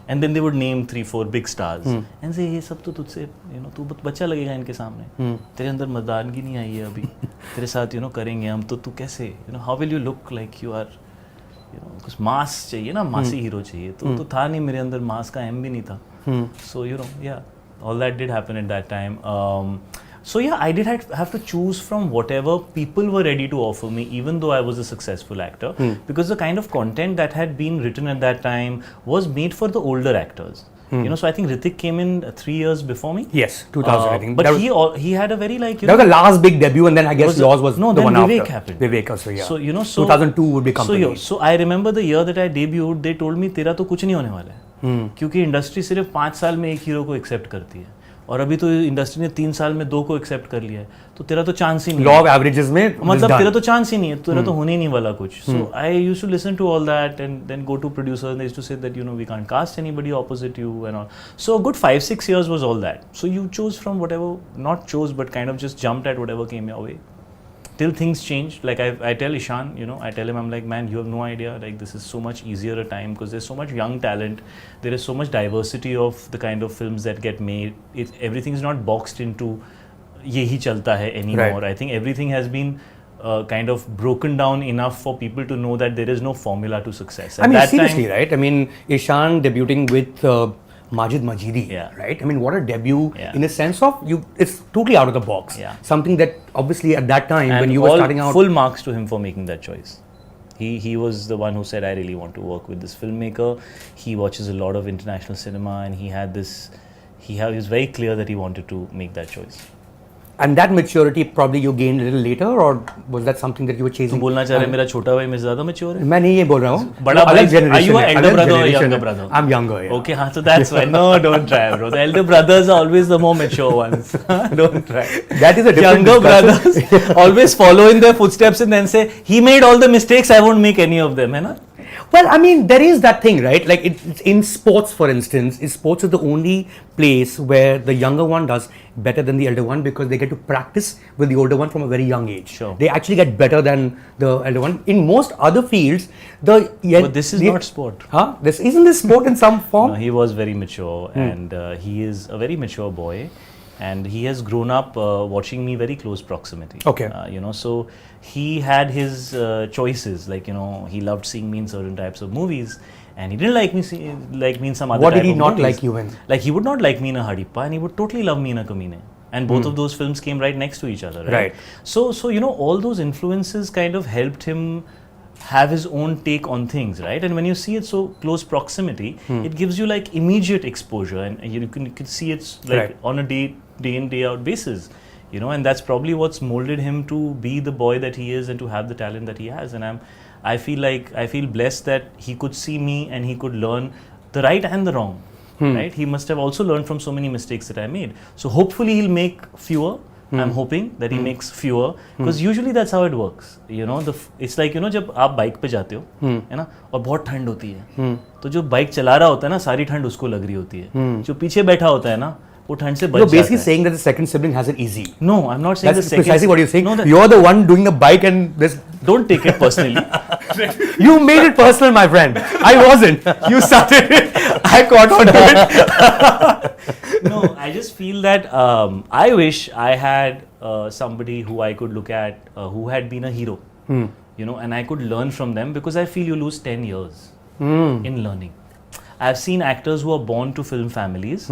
Speaker 1: And then they would name 3-4 big stars and say ये सब तो तुझसे तू बच्चा लगेगा इनके सामने. तेरे अंदर मर्दानगी नहीं आई है अभी. तेरे साथ करेंगे हम तो तू कैसे how will you look like you are कुछ मास चाहिए ना, मासी हीरो चाहिए. तो था नहीं मेरे अंदर, मास का एम भी नहीं था. So yeah, all that did happen at that time. So yeah, I did have to choose from whatever people were ready to offer me, even though I was a successful actor, because the kind of content that had been written at that time was made for the older actors. So I think Hrithik came in 3 years before me.
Speaker 2: Yes, 2000 I think.
Speaker 1: But
Speaker 2: That
Speaker 1: he had a very like
Speaker 2: that was the last big debut, and then I guess yours was
Speaker 1: no,
Speaker 2: the
Speaker 1: then
Speaker 2: one
Speaker 1: Vivek
Speaker 2: after.
Speaker 1: happened.
Speaker 2: Vivek also, yeah.
Speaker 1: So
Speaker 2: 2002 would be company.
Speaker 1: So I remember the year that I debuted, they told me तेरा तो कुछ नहीं होने वाला है, क्योंकि industry सिर्फ 5 साल में एक हीरो को एक्सेप्ट करती है, और अभी तो इंडस्ट्री ने 3 साल में 2 को एक्सेप्ट कर लिया है, तो तेरा तो चांस ही नहीं
Speaker 2: लॉ ऑफ एवरेजेस में
Speaker 1: मतलब तेरा तो चांस ही नहीं है, तेरा तो होने ही नहीं वाला कुछ. So I used to listen to all that and then go to producers and they used to say that you know we can't cast anybody opposite you and all. So a good 5-6 years was all that. So you chose from whatever, not chose but kind of just jumped at whatever came your way till things changed. Like I tell Ishan, you know, I tell him, I'm like, man, you have no idea, like this is so much easier a time because there's so much young talent, there is so much diversity of the kind of films that get made. Everything's not boxed into yehi chalta hai anymore. Right. I think everything has been kind of broken down enough for people to know that there is no formula to success.
Speaker 2: I mean, seriously, right? I mean, Ishan debuting with Majid Majidi, right? I mean, what a debut in a sense of you. It's totally out of the box. Something that obviously at that time
Speaker 1: and
Speaker 2: when you were starting out.
Speaker 1: Full marks to him for making that choice. He was the one who said, I really want to work with this filmmaker. He watches a lot of international cinema and he had this. He was very clear that he wanted to make that choice.
Speaker 2: And that maturity probably you gained a little later, or was that something that you were chasing?
Speaker 1: तुम बोलना चाह रहे हैं मेरा छोटा भाई मेरे ज़्यादा mature है?
Speaker 2: मैं नहीं ये बोल रहा हूँ.
Speaker 1: बड़ा भाई. Are you an elder brother or younger brother?
Speaker 2: I'm younger. Yeah.
Speaker 1: Okay, हाँ, so that's why. No, don't try, bro. The elder brothers are always the more mature ones. Don't try.
Speaker 2: That is a different
Speaker 1: younger brothers always follow in their footsteps and then say, he made all the mistakes, I won't make any of them, है ना?
Speaker 2: Well, I mean, there is that thing, right? Like it's in sports, for instance, sports is the only place where the younger one does better than the elder one because they get to practice with the older one from a very young age.
Speaker 1: Sure.
Speaker 2: They actually get better than the elder one. In most other fields,
Speaker 1: but this is not sport.
Speaker 2: Huh? Isn't this sport in some form?
Speaker 1: No, he was very mature and he is a very mature boy. And he has grown up watching me very close proximity.
Speaker 2: Okay.
Speaker 1: You know, so he had his choices. Like, you know, he loved seeing me in certain types of movies, and he didn't like me in some other.
Speaker 2: What did he not
Speaker 1: movies.
Speaker 2: like you in?
Speaker 1: Like, he would not like me in a Hadippa, and he would totally love me in a Kamine. And both of those films came right next to each other, right? So you know, all those influences kind of helped him have his own take on things, right? And when you see it so close proximity, it gives you like immediate exposure, and you can see it's like on a day in day out basis, you know, and that's probably what's molded him to be the boy that he is and to have the talent that he has. And I feel blessed that he could see me and he could learn the right and the wrong, right? He must have also learned from so many mistakes that I made. So hopefully he'll make fewer. I'm hoping that he makes fewer because usually that's how it works. You know, it's like, you know, जब आप bike पे जाते हो, है ना, और बहुत ठंड होती है, तो जो बाइक चला रहा होता है ना, सारी ठंड उसको लग रही होती है, जो पीछे बैठा होता है ना, वो ठंड से बच जाता है.
Speaker 2: You're basically saying that the second sibling has it easy.
Speaker 1: No, I'm not saying
Speaker 2: that's
Speaker 1: the second.
Speaker 2: Precisely what you're saying.
Speaker 1: No,
Speaker 2: you're the one doing the bike and this.
Speaker 1: Don't take it personally.
Speaker 2: You made it personal, my friend. I wasn't. You started it. I caught on to it.
Speaker 1: No, I just feel that I wish I had somebody who I could look at who had been a hero, you know, and I could learn from them because I feel you lose 10 years in learning. I've seen actors who are born to film families.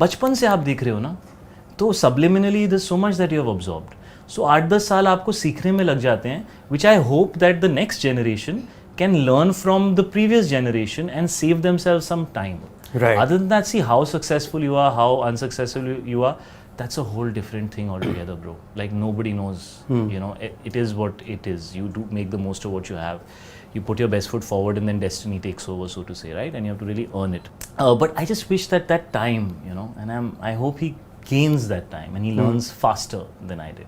Speaker 1: बचपन से आप देख रहे हो ना, तो subliminally there's so much that you have absorbed. So 8-10 साल आपको सीखने में लग जाते हैं, which I hope that the next generation can learn from the previous generation and save themselves some time.
Speaker 2: Right.
Speaker 1: Other than that, see how successful you are, how unsuccessful you are. That's a whole different thing altogether, bro. Like nobody knows, you know, it is what it is. You do make the most of what you have. You put your best foot forward and then destiny takes over, so to say, right? And you have to really earn it. But I just wish that time, you know, and I hope he gains that time and he learns faster than I did.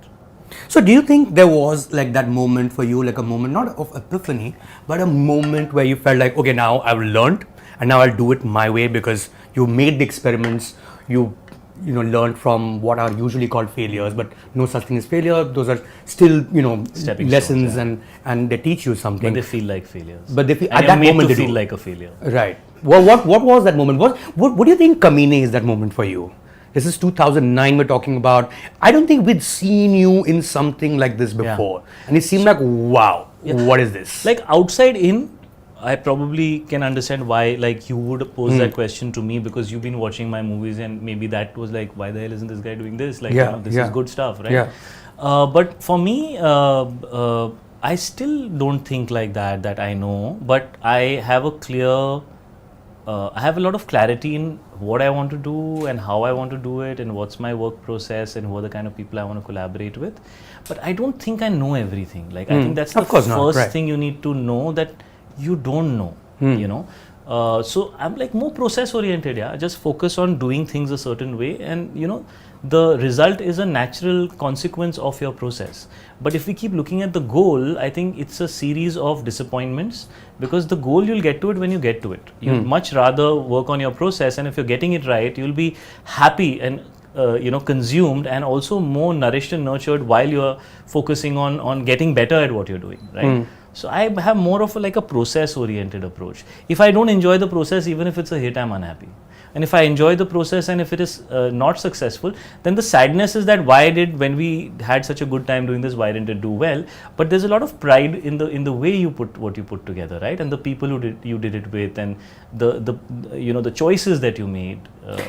Speaker 2: So do you think there was like that moment for you, like a moment not of epiphany, but a moment where you felt like, okay, now I've learned and now I'll do it my way because you made the experiments, you know, learned from what are usually called failures, but no such thing as failure. Those are still, you know,
Speaker 1: stepping
Speaker 2: lessons,
Speaker 1: stones,
Speaker 2: and they teach you something.
Speaker 1: But they feel like failures.
Speaker 2: But they feel
Speaker 1: and
Speaker 2: at that moment
Speaker 1: to
Speaker 2: they
Speaker 1: feel
Speaker 2: do.
Speaker 1: like a failure.
Speaker 2: Right. Well, what was that moment? What do you think Kamine is that moment for you? This is 2009 we're talking about. I don't think we'd seen you in something like this before. And it seemed like, wow, what is this?
Speaker 1: Like outside in, I probably can understand why like you would pose that question to me because you've been watching my movies and maybe that was like, why the hell isn't this guy doing this? Like, you know, this is good stuff, right?
Speaker 2: Yeah.
Speaker 1: But for me, I still don't think like that I know, but I have a clear, I have a lot of clarity in what I want to do and how I want to do it and what's my work process and who are the kind of people I want to collaborate with. But I don't think I know everything. Like I think that's the first thing you need to know, that you don't know, you know. So I'm like more process oriented, yeah. Just focus on doing things a certain way, and the result is a natural consequence of your process. But if we keep looking at the goal, I think it's a series of disappointments, because the goal, you'll get to it when you get to it. You'd much rather work on your process, and if you're getting it right, you'll be happy and consumed, and also more nourished and nurtured while you're focusing on getting better at what you're doing, right? So I have more of a process oriented approach. If I don't enjoy the process, even if it's a hit, I'm unhappy. And if I enjoy the process, and if it is not successful, then the sadness is that when we had such a good time doing this, why didn't it do well? But there's a lot of pride in the way you put what you put together, right? And the people you did it with, and the choices that you made.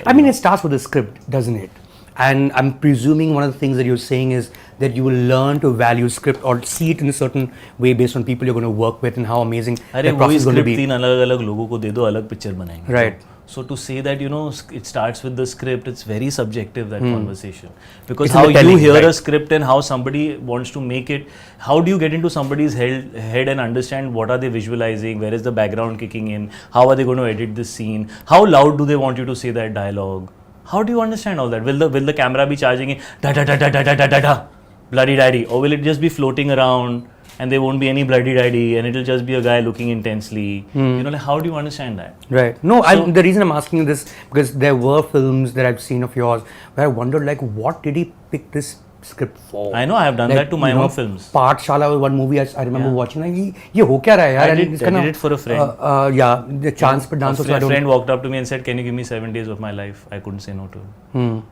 Speaker 2: I mean, it starts with the script, doesn't it? And I'm presuming one of the things that you're saying is that you will learn to value script or see it in a certain way based on people you're going to work with and how amazing that process is going to be.
Speaker 1: तीन अलग-अलग लोगों को दे दो, अलग picture बनाएंगे.
Speaker 2: Right.
Speaker 1: So to say that it starts with the script, it's very subjective, that conversation, because how you hear a script and how somebody wants to make it, how do you get into somebody's head and understand what are they visualizing, where is the background kicking in, how are they going to edit this scene, how loud do they want you to say that dialogue, how do you understand all that? Will the camera be charging it da da da da da da da da da bloody daddy, or will it just be floating around and there won't be any bloody daddy, and it'll just be a guy looking intensely? How do you understand that?
Speaker 2: Right. No, the reason I'm asking you this, because there were films that I've seen of yours where I wondered, what did he pick this script for?
Speaker 1: I know, I have done that to my own films.
Speaker 2: Paathshala was one movie I remember watching. Ye ho kya raha hai?
Speaker 1: I did it for a friend.
Speaker 2: The chance per dance.
Speaker 1: A friend walked up to me and said, "Can you give me 7 days of my life?" I couldn't say no to him.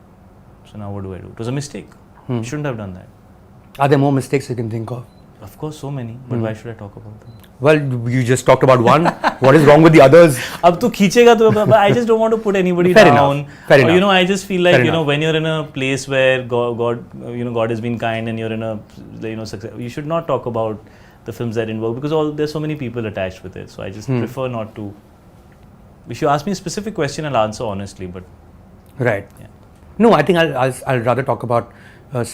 Speaker 1: So now what do I do? It was a mistake. Shouldn't have done that.
Speaker 2: Are there more mistakes you can think of?
Speaker 1: Of course, so many. But why should I talk about them?
Speaker 2: Well, you just talked about one. What is wrong with the others?
Speaker 1: Ab tu khichega to, but I just don't want to put anybody
Speaker 2: Fair
Speaker 1: down.
Speaker 2: Enough. Fair enough.
Speaker 1: I just feel like, when you're in a place where God has been kind, and you're in a success, you should not talk about the films that didn't work, because there's so many people attached with it. So I just prefer not to. If you ask me a specific question, I'll answer honestly, but.
Speaker 2: Right. Yeah. No, I think I'll rather talk about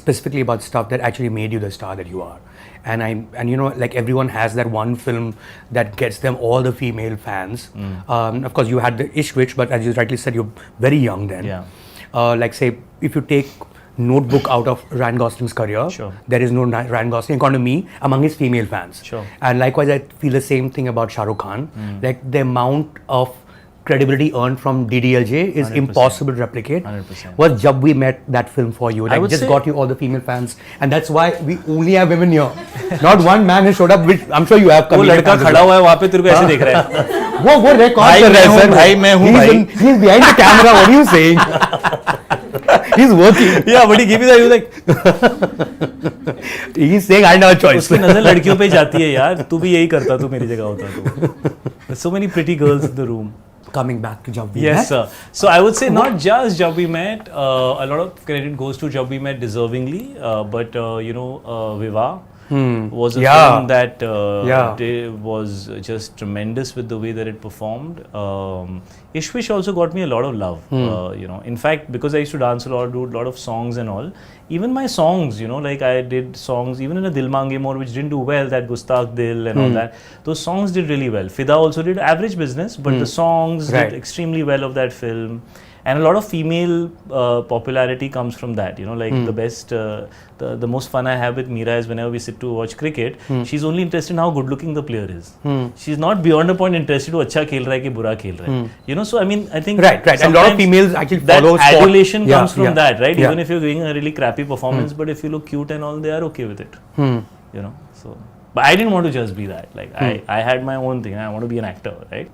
Speaker 2: specifically about stuff that actually made you the star that you are. And everyone has that one film that gets them all the female fans. Of course, you had the Ishq, but as you rightly said, you're very young then.
Speaker 1: Yeah.
Speaker 2: Say, if you take Notebook out of Ryan Gosling's career,
Speaker 1: sure,
Speaker 2: there is no Ryan Gosling, according to me, among his female fans.
Speaker 1: Sure.
Speaker 2: And likewise, I feel the same thing about Shah Rukh Khan. The amount of credibility earned from DDLJ is 100%. Impossible to replicate.
Speaker 1: 100%.
Speaker 2: Was Jab We Met that film for you? Just got you all the female fans, and that's why we only have women here. Not one man has showed up, which I'm sure you have.
Speaker 1: वो लड़का खड़ा हुआ है वहाँ पे, तेरे को ऐसे देख रहा है.
Speaker 2: वो record कर रहा है सर.
Speaker 1: भाई मैं हूँ भाई.
Speaker 2: He's behind the camera. What are you saying? He's working.
Speaker 1: Yeah, but he gave me that. He was like,
Speaker 2: he's saying I have a choice.
Speaker 1: उसकी नजर लड़कियों पे जाती है यार. तू भी यही करता, तू मेरी जगह होता तो. There's so many pretty girls in the room.
Speaker 2: Coming back to Jab We Met.
Speaker 1: Yes, sir. So I would say not just Jab We Met. A lot of credit goes to Jab We Met deservingly. But Viva was a film that was just tremendous with the way that it performed. Ishwish also got me a lot of love. In fact, because I used to dance a lot, do a lot of songs and all. Even my songs, I did songs even in a Dil Mange More, which didn't do well, that Gustakh Dil and all that. Those songs did really well. Fida also did average business, but the songs did extremely well of that film. And a lot of female popularity comes from that. The best, the most fun I have with Meera is whenever we sit to watch cricket, she's only interested in how good looking the player is. She's not beyond a point interested in अच्छा खेल रहा है कि बुरा खेल रहा है. So I mean, I think
Speaker 2: right. And a lot of females actually follow
Speaker 1: that adulation comes from that, right?
Speaker 2: Yeah.
Speaker 1: Even if you're doing a really crappy performance, but if you look cute and all, they are okay with it. So. But I didn't want to just be that. I had my own thing. I want to be an actor, right?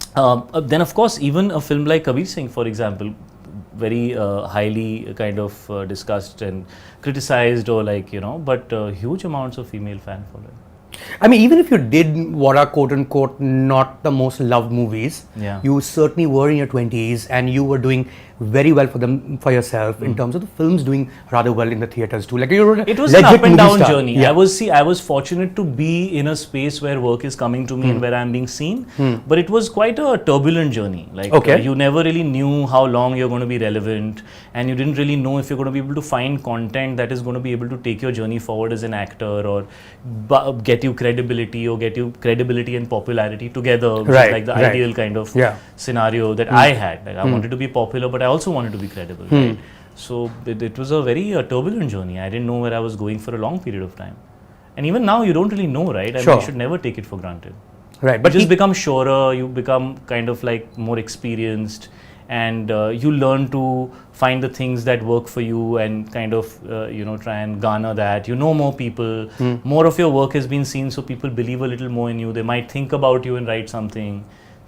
Speaker 1: Then of course, even a film like Kabir Singh, for example, very highly kind of discussed and criticized, or but huge amounts of female fan following.
Speaker 2: I mean, even if you did what are quote unquote not the most loved movies, you certainly were in your 20s and you were doing very well for yourself in terms of the films doing rather well in the theaters too.
Speaker 1: It was an up and down journey. Yeah. I was fortunate to be in a space where work is coming to me and where I'm being seen. But it was quite a turbulent journey. You never really knew how long you're going to be relevant, and you didn't really know if you're going to be able to find content that is going to be able to take your journey forward as an actor or get get you credibility or get you credibility and popularity together, which
Speaker 2: Right,
Speaker 1: is like the
Speaker 2: right.
Speaker 1: ideal kind of
Speaker 2: Yeah.
Speaker 1: scenario that I had. Like I wanted to be popular, but I also wanted to be credible. Right? So it was a very turbulent journey. I didn't know where I was going for a long period of time. And even now, you don't really know, right? I mean,
Speaker 2: Sure.
Speaker 1: you should never take it for granted.
Speaker 2: Right,
Speaker 1: But
Speaker 2: but
Speaker 1: you just become surer, you become kind of like more experienced, and you learn to find the things that work for you and kind of, try and garner that. You know more people, more of your work has been seen, so people believe a little more in you. They might think about you and write something.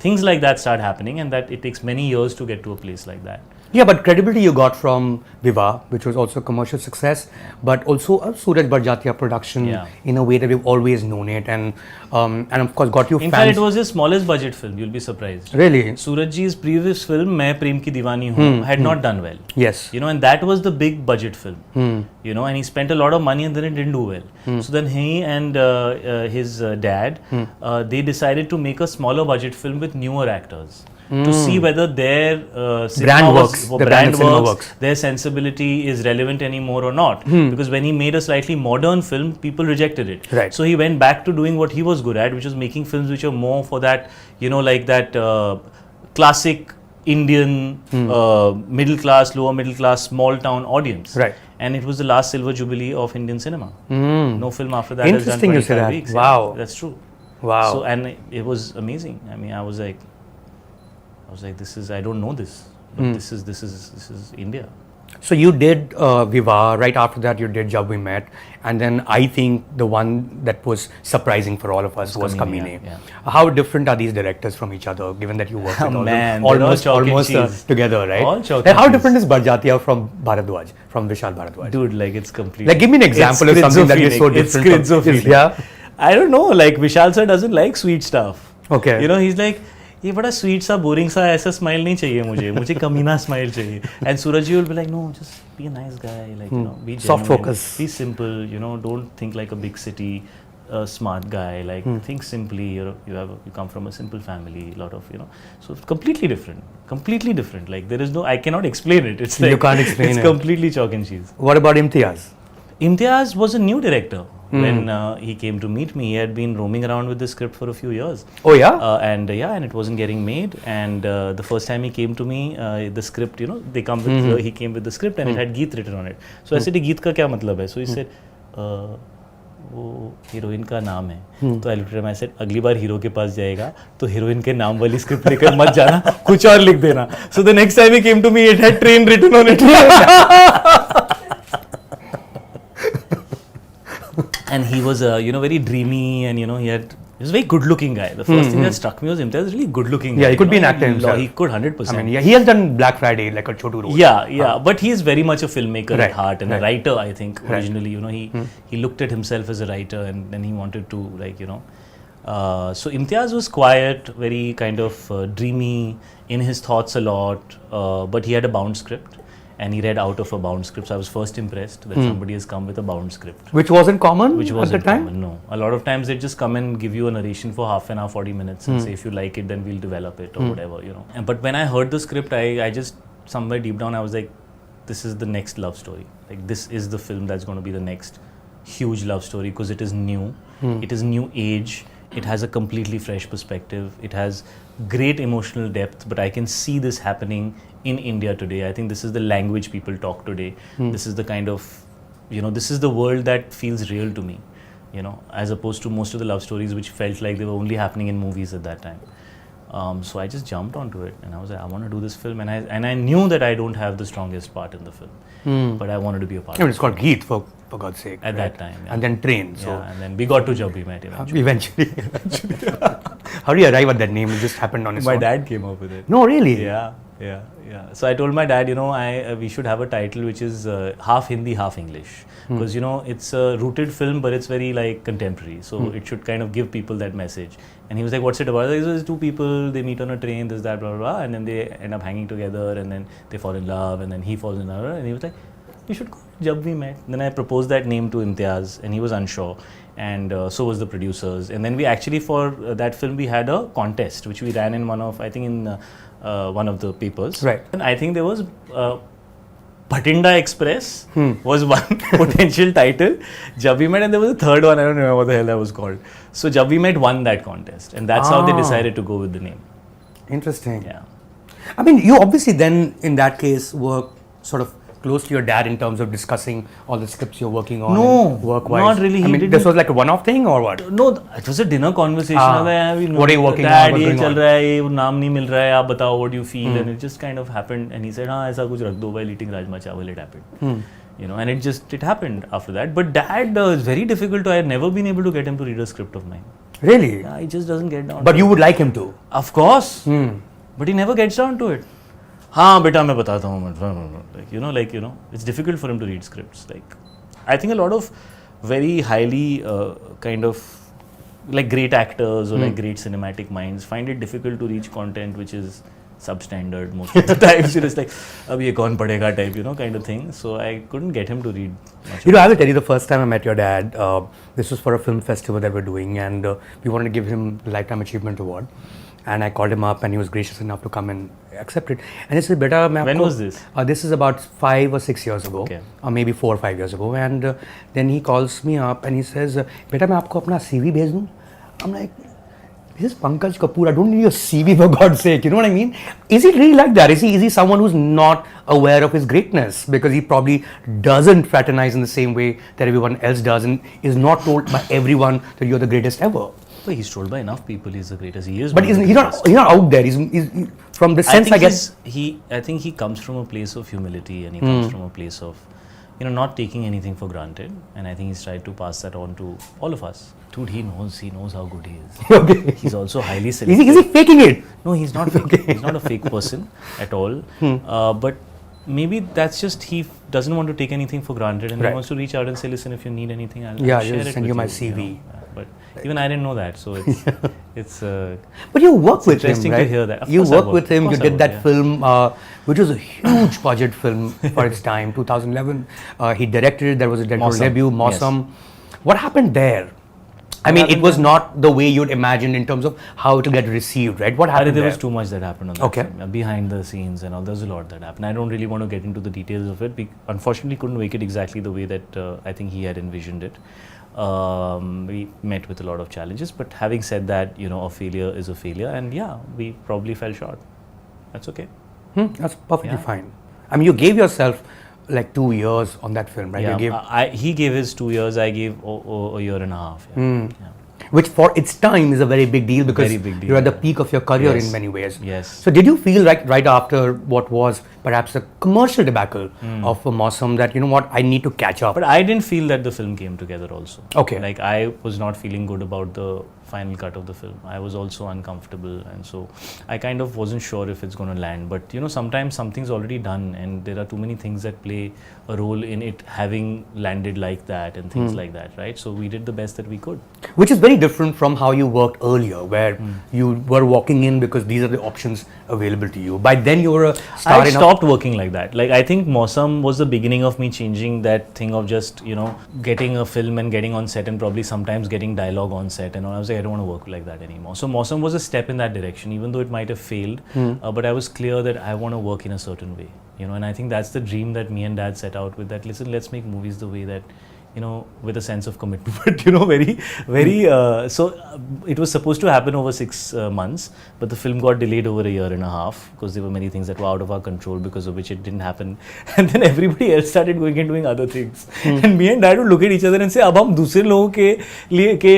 Speaker 1: Things like that start happening, and that it takes many years to get to a place like that.
Speaker 2: Yeah, but credibility you got from Viva, which was also a commercial success, but also a Suraj Barjatia production
Speaker 1: Yeah.
Speaker 2: in a way that we've always known it, and of course got you
Speaker 1: In
Speaker 2: fans.
Speaker 1: fact, it was his smallest budget film, you'll be surprised.
Speaker 2: Really?
Speaker 1: Suraj ji's previous film, Main Prem Ki Diwani Hoon, had not done well.
Speaker 2: Yes.
Speaker 1: And that was the big budget film. And he spent a lot of money and then it didn't do well. So then he and his dad, they decided to make a smaller budget film with newer actors. To see whether their brand works, their sensibility is relevant anymore or not. Because when he made a slightly modern film, people rejected it.
Speaker 2: Right.
Speaker 1: So he went back to doing what he was good at, which was making films which are more for that, like that classic Indian middle class, lower middle class, small town audience.
Speaker 2: Right.
Speaker 1: And it was the last silver jubilee of Indian cinema. No film after that has done
Speaker 2: Interesting you say
Speaker 1: 25
Speaker 2: that.
Speaker 1: weeks.
Speaker 2: Wow.
Speaker 1: Yeah, that's true.
Speaker 2: Wow.
Speaker 1: So, and it was amazing. I mean, I was like, I don't know this, but this is India.
Speaker 2: So you did Viva, right after that you did Jab We Met, and then I think the one that was surprising for all of us was Kamine.
Speaker 1: yeah.
Speaker 2: How different are these directors from each other, given that you work with all of
Speaker 1: Man,
Speaker 2: them
Speaker 1: they're all
Speaker 2: almost,
Speaker 1: chalk and
Speaker 2: almost
Speaker 1: cheese.
Speaker 2: together, right?
Speaker 1: All chalk
Speaker 2: Like,
Speaker 1: and
Speaker 2: how
Speaker 1: cheese.
Speaker 2: different is Barjatia from Bharadwaj, from Vishal Bharadwaj?
Speaker 1: Dude, like it's completely.
Speaker 2: Like give me an example of something that is so different.
Speaker 1: It's schizophrenic.
Speaker 2: Yeah.
Speaker 1: I don't know, like Vishal sir doesn't like sweet stuff.
Speaker 2: Okay.
Speaker 1: He's like, ये बड़ा sweet सा boring सा ऐसा smile नहीं चाहिए मुझे कमीना smile चाहिए. And Suraj will be like, no, just be a nice guy, like be
Speaker 2: Soft
Speaker 1: genuine,
Speaker 2: focus.
Speaker 1: be simple, don't think like a big city smart guy, like think simply. You come from a simple family, a lot of so completely different. Like there is no, I cannot explain it. It's like
Speaker 2: You can't explain
Speaker 1: it's
Speaker 2: it.
Speaker 1: completely chalk and cheese.
Speaker 2: What about Imtiaz?
Speaker 1: Imtiaz was a new director. When he came to meet me, he had been roaming around with the script for a few years.
Speaker 2: Oh yeah?
Speaker 1: And it wasn't getting made. And the first time he came to me, the script, they come with, he came with the script and it had Geet written on it. So I said, Geet ka kya matlab hai? So he said, वो heroine का नाम है. तो I looked at him, I said अगली बार hero के पास जाएगा तो heroine के नाम वाली स्क्रिप्ट लेकर मत जाना, कुछ और लिख देना. So the next time he came to me, it had train written on it. And he was very dreamy, and he was a very good looking guy. The first thing that struck me was him. He was a really good looking guy.
Speaker 2: Yeah, he could be an actor himself.
Speaker 1: He could 100%.
Speaker 2: I mean, yeah, he has done Black Friday, like a Chotu role.
Speaker 1: Yeah, but he is very much a filmmaker at heart and a
Speaker 2: right.
Speaker 1: writer, I think. Originally, he looked at himself as a writer, and then he wanted to so Imtiaz was quiet, very kind of dreamy, in his thoughts a lot, but he had a bound script. And he read out of a bound script. So I was first impressed that somebody has come with a bound script.
Speaker 2: Which wasn't common
Speaker 1: Which wasn't
Speaker 2: at the time?
Speaker 1: common, no. A lot of times they just come and give you a narration for half an hour, 40 minutes and say, if you like it, then we'll develop it or whatever, But when I heard the script, I just, somewhere deep down, I was like, this is the next love story. Like, this is the film that's going to be the next huge love story, because it is new. It is new age. It has a completely fresh perspective. It has great emotional depth, but I can see this happening in India today. I think this is the language people talk today. This is the kind of, this is the world that feels real to me, as opposed to most of the love stories which felt like they were only happening in movies at that time. So I just jumped onto it and I was like, I want to do this film, and I knew that I don't have the strongest part in the film, but I wanted to be a part of it.
Speaker 2: It's called Geet, for God's sake.
Speaker 1: At that time, yeah.
Speaker 2: And then Train. So
Speaker 1: Yeah, and then we got to Jab We Met eventually.
Speaker 2: Eventually. How do you arrive at that name? It just happened on its
Speaker 1: My
Speaker 2: own.
Speaker 1: dad came up with it.
Speaker 2: No, really?
Speaker 1: Yeah. So I told my dad, we should have a title which is half Hindi, half English, because it's a rooted film, but it's very like contemporary. So it should kind of give people that message. And he was like, "What's it about?" I was like, "There's two people, they meet on a train, this, that, blah, blah, blah, and then they end up hanging together, and then they fall in love, and then he falls in love." And he was like, "You should call it Jab We Met." Then I proposed that name to Imtiaz, and he was unsure, and so was the producers. And then we actually, for that film, we had a contest which we ran in one of the papers.
Speaker 2: Right.
Speaker 1: And I think there was Bhatinda Express was one potential title. Jab We Met, and there was a third one, I don't remember what the hell that was called. So Jab We Met won that contest, and that's how they decided to go with the name.
Speaker 2: Interesting.
Speaker 1: Yeah.
Speaker 2: I mean, you obviously then, in that case, were sort of close to your dad in terms of discussing all the scripts you're working on.
Speaker 1: No,
Speaker 2: work-wise.
Speaker 1: not really.
Speaker 2: I mean, this was like a one-off thing or what?
Speaker 1: No, it was a dinner conversation.
Speaker 2: What are you working on?
Speaker 1: Dad,
Speaker 2: What's
Speaker 1: ये
Speaker 2: going
Speaker 1: चल
Speaker 2: on?
Speaker 1: रहा है, ये नाम नहीं मिल रहा है, आप बताओ what you feel, and it just kind of happened. And he said, हाँ ऐसा कुछ रख दो while eating rajma chawal. It happened. You know, and it happened after that. But Dad is very difficult to. I have never been able to get him to read a script of mine.
Speaker 2: Really?
Speaker 1: Yeah, he just doesn't get down.
Speaker 2: But you would like him to?
Speaker 1: Of course. But he never gets down to it. हाँ बेटा मैं बताता हूँ like you know it's difficult for him to read scripts. Like I think a lot of very highly kind of like great actors or like great cinematic minds find it difficult to reach content which is substandard most of the times. It's like अब ये कौन पढ़ेगा type, you know, kind of thing. So I couldn't get him to read much.
Speaker 2: You know, I will tell you, the first time I met your dad, this was for a film festival that we're doing, and we wanted to give him the Lifetime Achievement Award. And I called him up, and he was gracious enough to come and accept it. And he said, "Beta,
Speaker 1: When was this?
Speaker 2: This is about 5 or 6 years ago,
Speaker 1: Okay.
Speaker 2: or maybe 4 or 5 years ago." And then he calls me up and he says, "Beta, मैं आपको अपना CV भेज दूँ?" I'm like, "This is Pankaj Kapoor. I don't need your CV for God's sake." You know what I mean? Is he really like that? Is he someone who's not aware of his greatness because he probably doesn't fraternize in the same way that everyone else does, and is not told by everyone that you're the greatest ever?
Speaker 1: But he's told by enough people he's the greatest. He is.
Speaker 2: But he's not out there. He's from the sense I guess.
Speaker 1: I think he comes from a place of humility, and he comes from a place of, you know, not taking anything for granted. And I think he's tried to pass that on to all of us. Dude, he knows how good he is.
Speaker 2: Okay.
Speaker 1: He's also highly selective.
Speaker 2: Is he faking it?
Speaker 1: No, he's not fake. He's not a fake person at all. But maybe that's just he doesn't want to take anything for granted, and he wants to reach out and say, "Listen, if you need anything, I'll share
Speaker 2: just
Speaker 1: it
Speaker 2: send
Speaker 1: with
Speaker 2: you my
Speaker 1: you,
Speaker 2: CV."
Speaker 1: you know? But even I didn't know that, so it's
Speaker 2: But you work with him,
Speaker 1: interesting
Speaker 2: right?
Speaker 1: to hear that. Of
Speaker 2: You
Speaker 1: course I
Speaker 2: work
Speaker 1: work.
Speaker 2: with him.
Speaker 1: Of
Speaker 2: You
Speaker 1: course I
Speaker 2: did
Speaker 1: work,
Speaker 2: that
Speaker 1: yeah.
Speaker 2: film, which was a huge budget film for its time, 2011. He directed it. There was a directorial
Speaker 1: Mausam.
Speaker 2: debut, Mausam.
Speaker 1: Yes.
Speaker 2: What happened there? I mean, it was not the way you'd imagined in terms of how it will get received, right? What happened
Speaker 1: There
Speaker 2: there?
Speaker 1: was too much that happened on that
Speaker 2: Okay.
Speaker 1: film. Behind the scenes and all, there's a lot that happened. I don't really want to get into the details of it. We unfortunately couldn't make it exactly the way that I think he had envisioned it. We met with a lot of challenges, but having said that, you know, a failure is a failure, and yeah, we probably fell short. That's okay.
Speaker 2: That's perfectly
Speaker 1: Yeah.
Speaker 2: fine. I mean, you gave yourself like 2 years on that film, right?
Speaker 1: Yeah,
Speaker 2: You gave,
Speaker 1: he gave his 2 years, I gave a year and a half. Yeah. Yeah.
Speaker 2: which for its time is a very big deal because
Speaker 1: Very big deal,
Speaker 2: you're at the
Speaker 1: yeah.
Speaker 2: peak of your career
Speaker 1: Yes.
Speaker 2: in many ways.
Speaker 1: Yes.
Speaker 2: So did you feel like right after what was perhaps a commercial debacle of Mausam that, you know what, I need to catch up?
Speaker 1: But I didn't feel that the film came together also.
Speaker 2: Okay.
Speaker 1: Like I was not feeling good about the final cut of the film. I was also uncomfortable, and so I kind of wasn't sure if it's going to land. But you know, sometimes something's already done, and there are too many things that play a role in it having landed like that and things like that, right? So we did the best that we could.
Speaker 2: Which is very different from how you worked earlier, where you were walking in because these are the options available to you. By then you were a star
Speaker 1: I
Speaker 2: enough.
Speaker 1: stopped working like that. Like I think Mausam was the beginning of me changing that thing of just, you know, getting a film and getting on set and probably sometimes getting dialogue on set and all. I was like, I don't want to work like that anymore. So Mausam was a step in that direction, even though it might have failed. But I was clear that I want to work in a certain way, you know, and I think that's the dream that me and Dad set out with, that listen, let's make movies the way that, you know, with a sense of commitment, but you know, it was supposed to happen over 6 months, but the film got delayed over a year and a half because there were many things that were out of our control, because of which it didn't happen. And then everybody else started going and doing other things. And me and Dad would look at each other and say, अब हम दूसरे लोगों के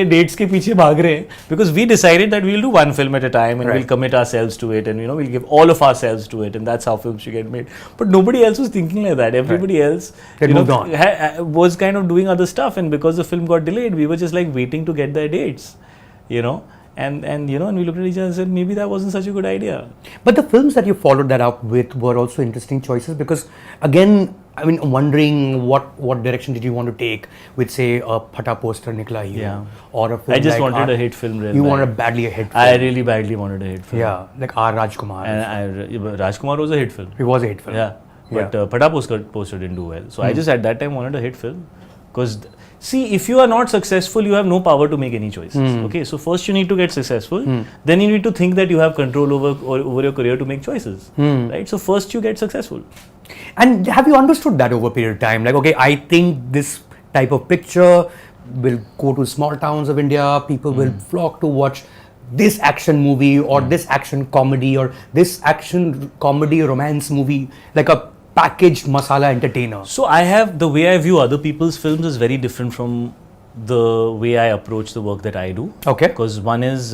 Speaker 1: dates के पीछे भाग रहे हैं, because we decided that we'll do one film at a time and we'll commit ourselves to it, and you know, we'll give all of ourselves to it, and that's how films should get made. But nobody else was thinking like that. Everybody else,
Speaker 2: They
Speaker 1: you know,
Speaker 2: moved on.
Speaker 1: was kind of doing other stuff, and because the film got delayed, we were just like waiting to get their dates, you know, and you know, and we looked at each other and said, maybe that wasn't such a good idea.
Speaker 2: But the films that you followed that up with were also interesting choices, because again, I mean, wondering what direction did you want to take with, say, a Phata Poster Nikla Hero, or a film
Speaker 1: I just
Speaker 2: like
Speaker 1: wanted a hit film.
Speaker 2: You wanted badly a hit film.
Speaker 1: I really badly wanted a hit film.
Speaker 2: Yeah, like R. Rajkumar.
Speaker 1: And Rajkumar was a hit film.
Speaker 2: It was a hit film.
Speaker 1: Yeah. But Phata Poster didn't do well. So I just at that time wanted a hit film. Because see, if you are not successful, you have no power to make any choices. Okay, so first you need to get successful, then you need to think that you have control over your career to make choices, right? So first you get successful.
Speaker 2: And have you understood that over a period of time? Like, okay, I think this type of picture will go to small towns of India, people will flock to watch this action movie or this action comedy or this action comedy romance movie, like a packaged masala entertainer.
Speaker 1: So the way I view other people's films is very different from the way I approach the work that I do.
Speaker 2: Okay.
Speaker 1: Because one is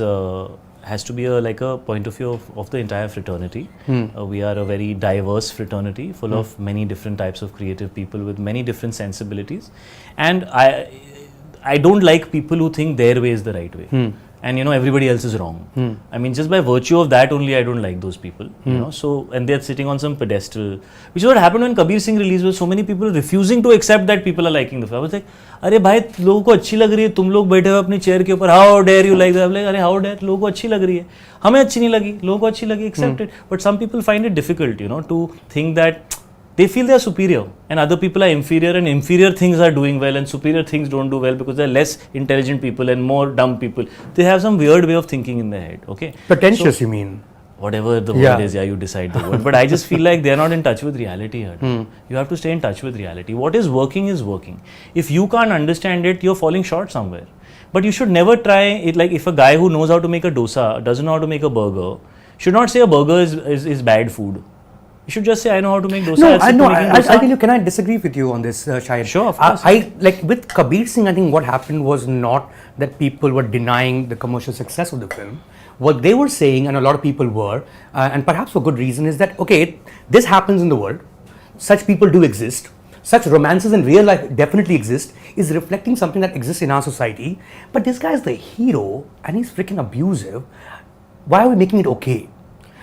Speaker 1: has to be like a point of view of the entire fraternity. We are a very diverse fraternity full of many different types of creative people with many different sensibilities, and I don't like people who think their way is the right way. And everybody else is wrong. I mean, just by virtue of that only, I don't like those people. So, and they're sitting on some pedestal, which is what happened when Kabir Singh released. Was so many people refusing to accept that people are liking the film. I was like, अरे भाई लोगों को अच्छी लग रही है, तुम लोग बैठे हो अपनी चेयर के ऊपर, how dare you like that? Like, अरे how dare, लोगों को अच्छी लग रही है, हमें अच्छी नहीं लगी, लोगों को अच्छी लगी, accept it. But some people find it difficult, to think that they feel they are superior and other people are inferior, and inferior things are doing well and superior things don't do well because they're less intelligent people and more dumb people. They have some weird way of thinking in their head. Okay,
Speaker 2: pretentious, you mean?
Speaker 1: Whatever the word is, you decide the word. But I just feel like they're not in touch with reality here. You have to stay in touch with reality. What is working is working. If you can't understand it, you're falling short somewhere. But you should never try it. Like if a guy who knows how to make a dosa doesn't know how to make a burger, should not say a burger is bad food. You should just say, I know how to make dosa.
Speaker 2: No, I know. I'll tell you, can I disagree with you on this, Shahid?
Speaker 1: Sure, of course.
Speaker 2: I like with Kabir Singh, I think what happened was not that people were denying the commercial success of the film. What they were saying, and a lot of people were, and perhaps for good reason, is that, okay, this happens in the world. Such people do exist. Such romances in real life definitely exist, is reflecting something that exists in our society. But this guy is the hero and he's freaking abusive. Why are we making it okay?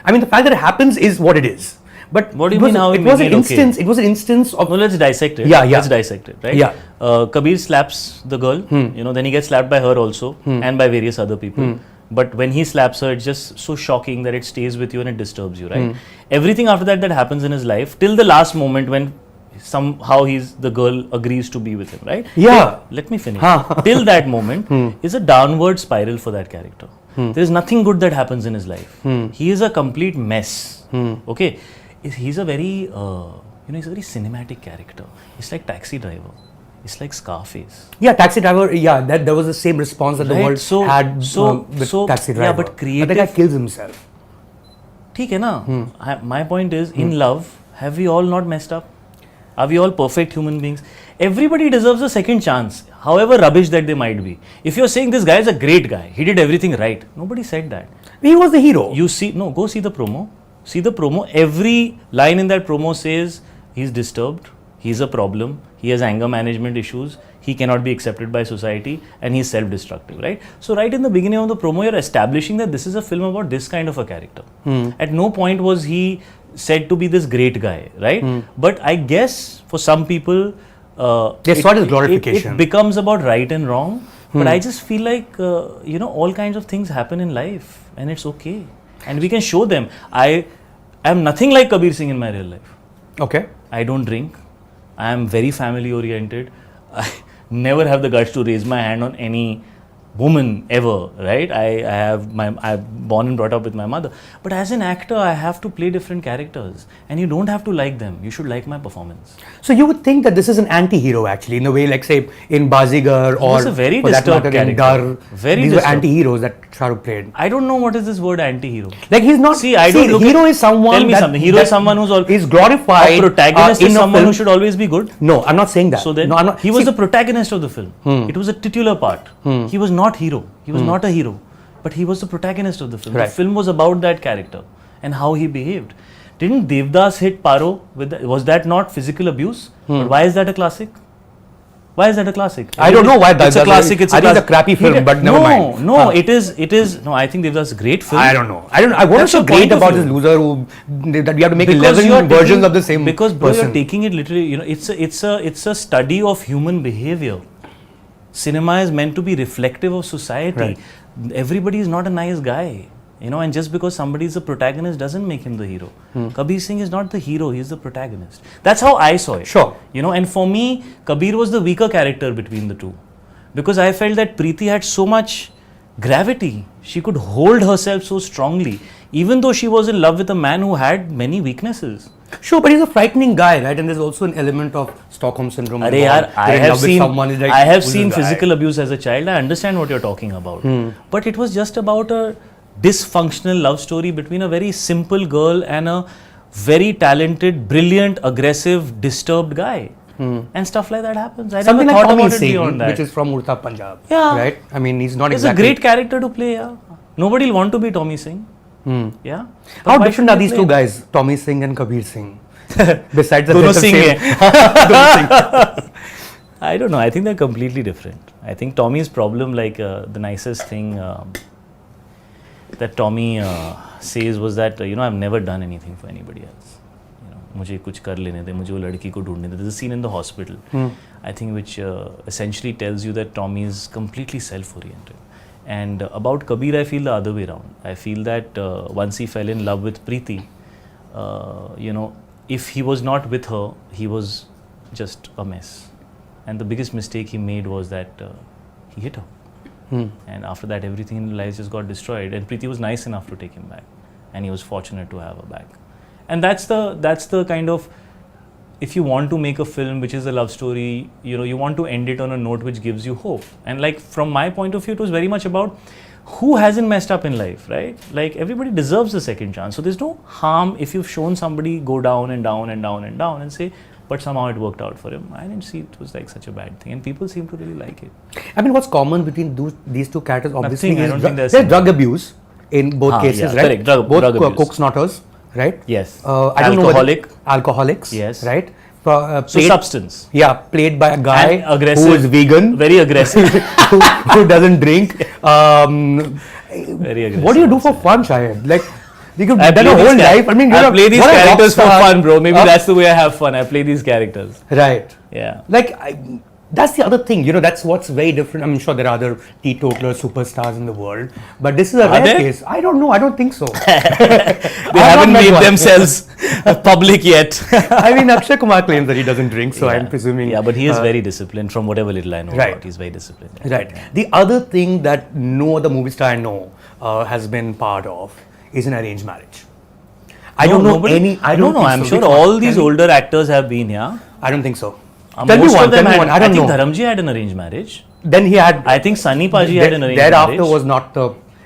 Speaker 2: I mean, the fact that it happens is what it is. But
Speaker 1: what do you mean how
Speaker 2: it was an instance? Okay? It was an instance of.
Speaker 1: No, let's dissect it.
Speaker 2: Yeah.
Speaker 1: Let's dissect it, right?
Speaker 2: Yeah.
Speaker 1: Kabir slaps the girl. Then he gets slapped by her also, and by various other people. But when he slaps her, it's just so shocking that it stays with you and it disturbs you, right? Everything after that happens in his life till the last moment when somehow the girl agrees to be with him, right?
Speaker 2: Yeah.
Speaker 1: Let me finish. Till that moment is a downward spiral for that character. There is nothing good that happens in his life. He is a complete mess. Okay. He's a very, he's a very cinematic character. He's like Taxi Driver. It's like Scarface.
Speaker 2: Yeah, Taxi Driver. Yeah, there was the same response that the world had with Taxi Driver.
Speaker 1: Yeah, but creative.
Speaker 2: But the guy kills himself.
Speaker 1: ठीक है ना? My point is, in love, have we all not messed up? Are we all perfect human beings? Everybody deserves a second chance, however rubbish that they might be. If you're saying this guy is a great guy, he did everything right, nobody said that.
Speaker 2: He was the hero.
Speaker 1: Go see the promo. See the promo. Every line in that promo says he's disturbed, he's a problem, he has anger management issues, he cannot be accepted by society, and he's self-destructive, right? So right in the beginning of the promo, you're establishing that this is a film about this kind of a character. At no point was he said to be this great guy, right? But I guess for some people,
Speaker 2: they saw it as glorification.
Speaker 1: It becomes about right and wrong. But I just feel like, all kinds of things happen in life, and it's okay. And we can show them. I am nothing like Kabir Singh in my real life.
Speaker 2: Okay.
Speaker 1: I don't drink. I am very family oriented. I never have the guts to raise my hand on any woman ever, right? I'm born and brought up with my mother. But as an actor, I have to play different characters. And you don't have to like them. You should like my performance.
Speaker 2: So you would think that this is an anti-hero actually, in a way, like say in Bazigar or
Speaker 1: it's a very disturbed character.
Speaker 2: In Dar,
Speaker 1: very
Speaker 2: these
Speaker 1: disturbed.
Speaker 2: were anti-heroes that Shah Rukh played.
Speaker 1: I don't know what is this word anti-hero.
Speaker 2: Like he's not. Hero is someone.
Speaker 1: Tell me something. Hero is someone who's
Speaker 2: is glorified.
Speaker 1: A protagonist is someone who should always be good.
Speaker 2: No, I'm not saying that.
Speaker 1: So then,
Speaker 2: no, I'm not.
Speaker 1: He was the protagonist of the film. It was a titular part. He was not hero. He was not a hero, but he was the protagonist of the film. Right. The film was about that character and how he behaved. Didn't Devdas hit Paro with that? Was that not physical abuse? But why is that a classic? Why is that a classic?
Speaker 2: I don't know why that's
Speaker 1: a classic.
Speaker 2: I think it's a crappy film, but never mind.
Speaker 1: No, it is. No, I think Devdas is a great film.
Speaker 2: I don't know. What is so great about this loser that we have to make 11 versions of the same person?
Speaker 1: Because you're taking it literally. It's a study of human behavior. Cinema is meant to be reflective of society. Right. Everybody is not a nice guy. And just because somebody is the protagonist doesn't make him the hero. Kabir Singh is not the hero, he is the protagonist. That's how I saw it.
Speaker 2: Sure.
Speaker 1: And for me, Kabir was the weaker character between the two. Because I felt that Preeti had so much gravity. She could hold herself so strongly, even though she was in love with a man who had many weaknesses.
Speaker 2: Sure, but he's a frightening guy, right? And there's also an element of Stockholm syndrome.
Speaker 1: I have seen physical abuse as a child. I understand what you're talking about. But it was just about a dysfunctional love story between a very simple girl and a very talented, brilliant, aggressive, disturbed guy. And stuff like that happens. I
Speaker 2: Something
Speaker 1: never
Speaker 2: like
Speaker 1: thought
Speaker 2: Tommy
Speaker 1: about it
Speaker 2: Singh,
Speaker 1: beyond that.
Speaker 2: which is from Urta, Punjab.
Speaker 1: Yeah.
Speaker 2: Right? I mean, he's not
Speaker 1: He's
Speaker 2: exactly...
Speaker 1: a great character to play, yeah. Nobody will want to be Tommy Singh. Yeah.
Speaker 2: How different are these two guys, Tommy Singh and Kabir Singh? Besides the
Speaker 1: Dono Singh
Speaker 2: same...
Speaker 1: I don't know. I think they're completely different. I think Tommy's problem, the nicest thing that Tommy says was that, I've never done anything for anybody else. मुझे कुछ कर लेने दे, मुझे वो लड़की को ढूंढने दे. There's a scene in the hospital, I think, which essentially tells you that Tommy is completely self-oriented. And about Kabir, I feel the other way around. I feel that once he fell in love with Preeti, if he was not with her, he was just a mess. And the biggest mistake he made was that he hit her. And after that, everything in his life just got destroyed. And Preeti was nice enough to take him back. And he was fortunate to have her back. And that's the kind of, if you want to make a film which is a love story, you want to end it on a note which gives you hope. And from my point of view, it was very much about who hasn't messed up in life, right? Everybody deserves a second chance. So there's no harm if you've shown somebody go down and down and down and down and say, but somehow it worked out for him. I didn't see it was such a bad thing. And people seem to really like it.
Speaker 2: I mean, what's common between these two characters, obviously,
Speaker 1: there's
Speaker 2: drug abuse in both cases, right?
Speaker 1: Correct. Drug abuse.
Speaker 2: Coke snorters. Right?
Speaker 1: Yes.
Speaker 2: I don't know alcoholics.
Speaker 1: Yes.
Speaker 2: Right?
Speaker 1: So substance.
Speaker 2: Yeah, played by a guy
Speaker 1: who
Speaker 2: is vegan.
Speaker 1: Very aggressive.
Speaker 2: who doesn't drink.
Speaker 1: Very aggressive.
Speaker 2: What do you do for fun, Shahid? You could have done a whole life. I mean,
Speaker 1: I play these characters for fun, bro. Maybe that's the way I have fun. I play these characters.
Speaker 2: Right.
Speaker 1: Yeah.
Speaker 2: That's the other thing, that's what's very different. I'm sure there are other teetotaler superstars in the world, but this is a rare case. I don't know. I don't think so.
Speaker 1: They haven't made themselves public yet.
Speaker 2: I mean, Akshay Kumar claims that he doesn't drink, so I'm presuming.
Speaker 1: Yeah, but he is very disciplined from whatever little I know
Speaker 2: right.
Speaker 1: about. He's very disciplined.
Speaker 2: Right. Yeah. The other thing that no other movie star I know has been part of is an arranged marriage. I don't know any. I don't know.
Speaker 1: I'm sure all these older actors have been, yeah?
Speaker 2: I don't think so.
Speaker 1: Tell me one. I don't know. I think Dharamji had an arranged marriage.
Speaker 2: Then he had.
Speaker 1: I think Sunny Paji had an arranged marriage.
Speaker 2: Thereafter was not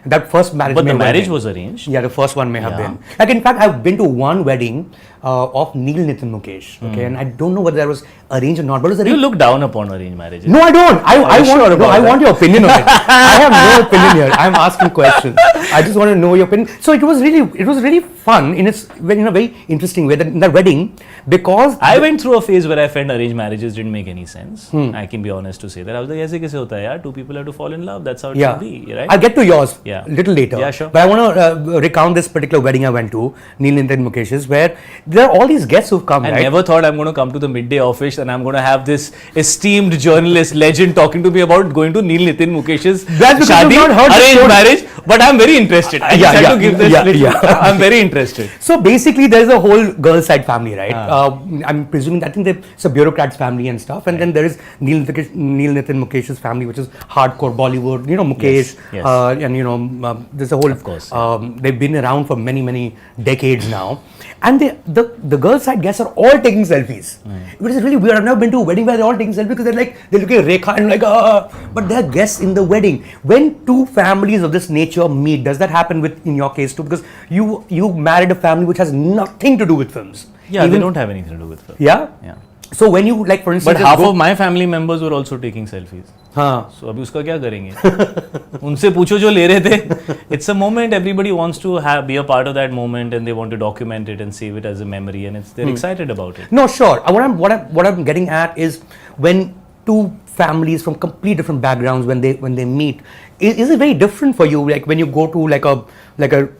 Speaker 2: that first marriage.
Speaker 1: But the marriage was arranged.
Speaker 2: Yeah, the first one may have been. In fact, I've been to one wedding of Neil Nitin Mukesh. Okay, and I don't know whether that was arranged or not. But it was arranged.
Speaker 1: You look down upon arranged marriages.
Speaker 2: No, I don't. I want your opinion on it. I have no opinion here. I'm asking questions. I just want to know your opinion. So it was really fun in a very interesting way. In that wedding, because
Speaker 1: I went through a phase where I felt arranged marriages didn't make any sense. I can be honest to say that. I was like, "Aise kaise hota hai yaar? Two people have to fall in love. That's how it should be, right?"
Speaker 2: I'll get to yours
Speaker 1: a
Speaker 2: little later.
Speaker 1: Yeah, sure.
Speaker 2: But I want to recount this particular wedding I went to, Neil Nitin Mukesh's, where there are all these guests who've come.
Speaker 1: I never thought I'm going to come to the Midday office and I'm going to have this esteemed journalist legend talking to me about going to Neil Nitin Mukesh's shadi, arranged marriage. But I'm very interested. I just had to give this. I'm very interested.
Speaker 2: So basically, there's a whole girl side family, right? I'm presuming I think it's a bureaucrat's family and stuff, and then there is Neil Nitin Mukesh's family, which is hardcore Bollywood. Mukesh, and there's a whole.
Speaker 1: Of course,
Speaker 2: they've been around for many decades now, and the girl side guests are all taking selfies. Which is really weird. I've never been to a wedding where they're all taking selfies because they're looking at Rekha and but they're guests in the wedding. When two families of this nature meet, does that happen in your case too? Because you married a family which has nothing to do with films.
Speaker 1: Yeah, they don't have anything to do with films.
Speaker 2: Yeah?
Speaker 1: Yeah.
Speaker 2: So when you for instance,
Speaker 1: but half of my family members were also taking selfies. So अभी उसका क्या करेंगे? उनसे पूछो जो ले रहे थे. It's a moment everybody wants to be a part of that moment and they want to document it and save it as a memory and they're excited about it.
Speaker 2: No, sure. What I'm getting at is when two families from completely different backgrounds when they meet, is it very different for you? Like when you go to like a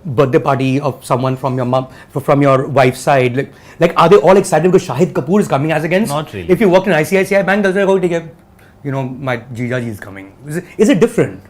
Speaker 2: birthday party of someone from your mom, from your wife's side, like are they all excited because Shahid Kapoor is coming as against?
Speaker 1: Not really.
Speaker 2: If you work in ICICI Bank, does it go take a, my Jijaji is coming? Is it different?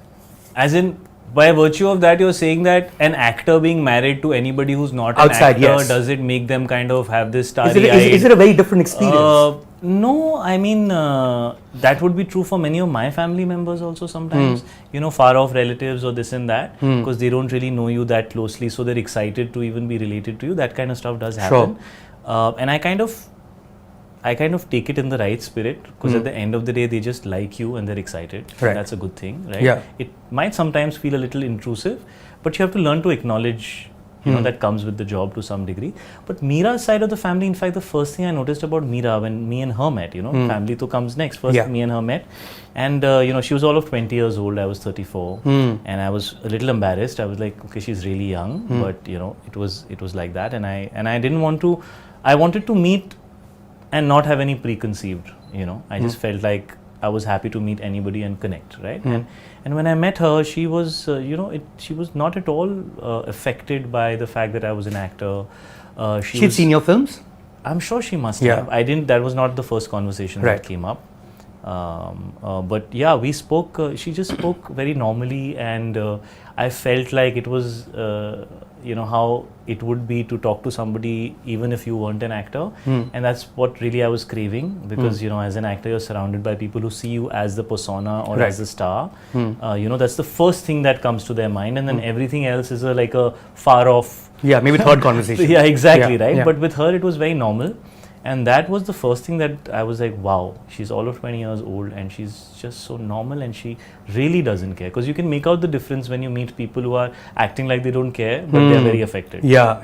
Speaker 1: As in by virtue of that, you're saying that an actor being married to anybody who's not an
Speaker 2: Outside,
Speaker 1: actor,
Speaker 2: yes.
Speaker 1: does it make them kind of have this
Speaker 2: Is
Speaker 1: starry-eyed?
Speaker 2: it a very different experience?
Speaker 1: No, I mean, that would be true for many of my family members also sometimes. You know, far off relatives or this and that, because they don't really know you that closely, so they're excited to even be related to you. That kind of stuff does happen. And I kind of take it in the right spirit, because at the end of the day, they just like you and they're excited.
Speaker 2: Right.
Speaker 1: That's a good thing, right?
Speaker 2: Yeah.
Speaker 1: It might sometimes feel a little intrusive, but you have to learn to acknowledge, you know, that comes with the job to some degree. But Meera's side of the family, in fact, the first thing I noticed about Meera when me and her met, you know, family to comes next. First, me and her met. And, you know, she was all of 20 years old. I was 34. And I was a little embarrassed. I was like, okay, she's really young. But, you know, it was like that. And I didn't want to, I wanted to meet and not have any preconceived, you know. I just felt like I was happy to meet anybody and connect, right? And when I met her, she was, you know, she was not at all affected by the fact that I was an actor.
Speaker 2: She'd seen your films?
Speaker 1: I'm sure she must have. I didn't, that was not the first conversation that came up. But yeah, we spoke, she just spoke very normally, and I felt like it was, you know, how it would be to talk to somebody even if you weren't an actor. And that's what really I was craving, because, you know, as an actor, you're surrounded by people who see you as the persona or as the star. You know, that's the first thing that comes to their mind, and then everything else is like a far off.
Speaker 2: Yeah, maybe third conversation.
Speaker 1: Yeah, exactly, right? But with her, it was very normal. And that was the first thing that I was like, wow, she's all of 20 years old and she's just so normal, and she really doesn't care. Because you can make out the difference when you meet people who are acting like they don't care, but they're very affected.
Speaker 2: Yeah.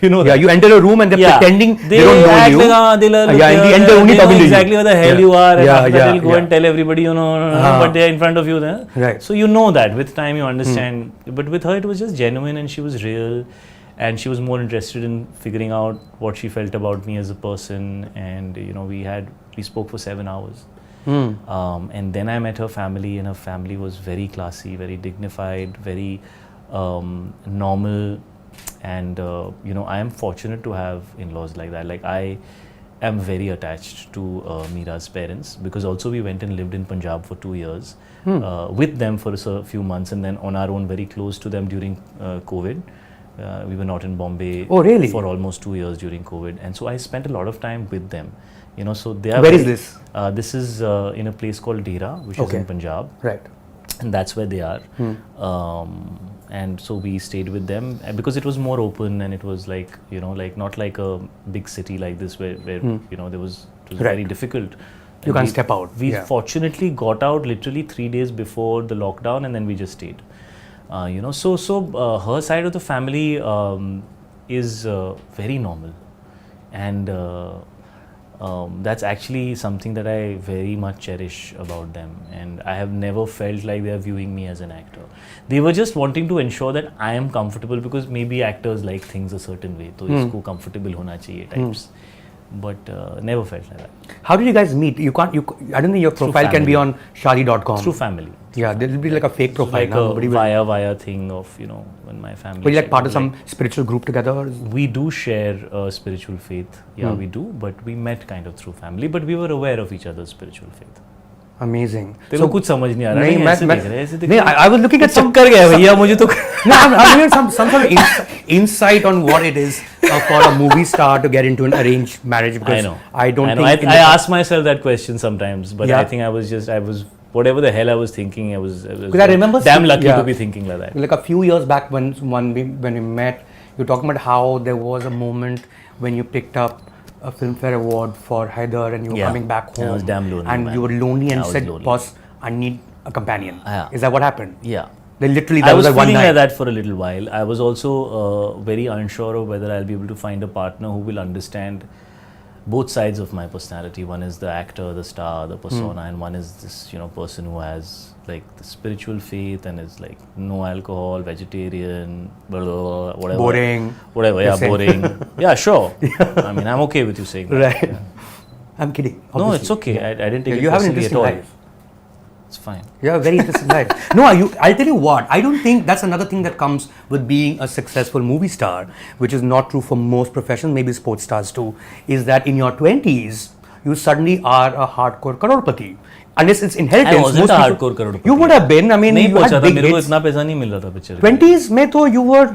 Speaker 1: You know that.
Speaker 2: Yeah, you enter a room and they're pretending they don't know
Speaker 1: act
Speaker 2: you.
Speaker 1: Like,
Speaker 2: in the end they're only talking to you.
Speaker 1: Exactly where the hell you are, and after that they'll go and tell everybody, you know, but they're in front of you there.
Speaker 2: Right.
Speaker 1: So you know that with time you understand. But with her it was just genuine, and she was real. And she was more interested in figuring out what she felt about me as a person. And, you know, we spoke for 7 hours. And then I met her family, and her family was very classy, very dignified, very normal. And, you know, I am fortunate to have in-laws like that. Like, I am very attached to Meera's parents, because also we went and lived in Punjab for 2 years with them for a few months, and then on our own very close to them during COVID. We were not in Bombay for almost 2 years during COVID, and so I spent a lot of time with them. You know, so they are.
Speaker 2: Where is this?
Speaker 1: This is in a place called Tera, which is in Punjab.
Speaker 2: Right.
Speaker 1: And that's where they are. And so we stayed with them because it was more open, and it was like, you know, like not like a big city like this where you know, it was very difficult.
Speaker 2: You can't step out.
Speaker 1: We fortunately got out literally 3 days before the lockdown, and then we just stayed. You know, so her side of the family is very normal, and that's actually something that I very much cherish about them. And I have never felt like they are viewing me as an actor. They were just wanting to ensure that I am comfortable, because maybe actors like things a certain way, so isko comfortable hona chahiye types. But never felt like that.
Speaker 2: How did you guys meet? I don't think your profile can be on Shadi.com.
Speaker 1: Through family.
Speaker 2: Yeah, there will be like a fake profile.
Speaker 1: Like a via thing of, you know, when my family.
Speaker 2: Were you like part of some spiritual group together?
Speaker 1: We do share spiritual faith. Yeah, we do. But we met kind of through family. But we were aware of each other's spiritual faith.
Speaker 2: Amazing.
Speaker 1: तेरे को कुछ समझ नहीं आ रहा है, ऐसे देख रहे हैं, ऐसे देख रहे हैं.
Speaker 2: I was looking at some.
Speaker 1: चक्कर गया भैया मुझे तो.
Speaker 2: No, I'm looking at some sort of insight on what it is for a movie star to get into an arranged marriage. Because I don't think.
Speaker 1: I ask myself that question sometimes, but I think I was whatever the hell I was thinking, I was
Speaker 2: I remember
Speaker 1: damn lucky to be thinking like that.
Speaker 2: Like a few years back when we met, you were talking about how there was a moment when you picked up a Filmfare Award for Hyder, and you were coming back home.
Speaker 1: I was damn lonely.
Speaker 2: And you were lonely and said, "Boss, I need a companion." Is that what happened?
Speaker 1: Yeah.
Speaker 2: They literally.
Speaker 1: I was feeling like that for a little while. I was also very unsure of whether I'll be able to find a partner who will understand both sides of my personality. One is the actor, the star, the persona, and one is this, you know, person who has like the spiritual faith and is like no alcohol, vegetarian, blah, blah, blah, whatever.
Speaker 2: Boring.
Speaker 1: Whatever, yeah, boring. Yeah, sure. I mean, I'm okay with you saying that.
Speaker 2: Right.
Speaker 1: Yeah.
Speaker 2: I'm kidding. Obviously.
Speaker 1: No, it's okay. I didn't take it
Speaker 2: you have an
Speaker 1: personally
Speaker 2: interesting
Speaker 1: at all.
Speaker 2: life.
Speaker 1: It's fine.
Speaker 2: You have a very interesting life. No, I'll tell you what. I don't think that's another thing that comes with being a successful movie star, which is not true for most professions, maybe sports stars too, is that in your 20s, you suddenly are a hardcore crorepati. unless it's inheritance.
Speaker 1: I wasn't
Speaker 2: most
Speaker 1: a
Speaker 2: people-
Speaker 1: hardcore crorepati.
Speaker 2: You would have been. I mean,
Speaker 1: नहीं
Speaker 2: you
Speaker 1: पहुंचा
Speaker 2: had
Speaker 1: था,
Speaker 2: big
Speaker 1: मेरे को
Speaker 2: hits.
Speaker 1: इतना पैसा नहीं मिल रहा था पिक्चर
Speaker 2: 20s में तो you were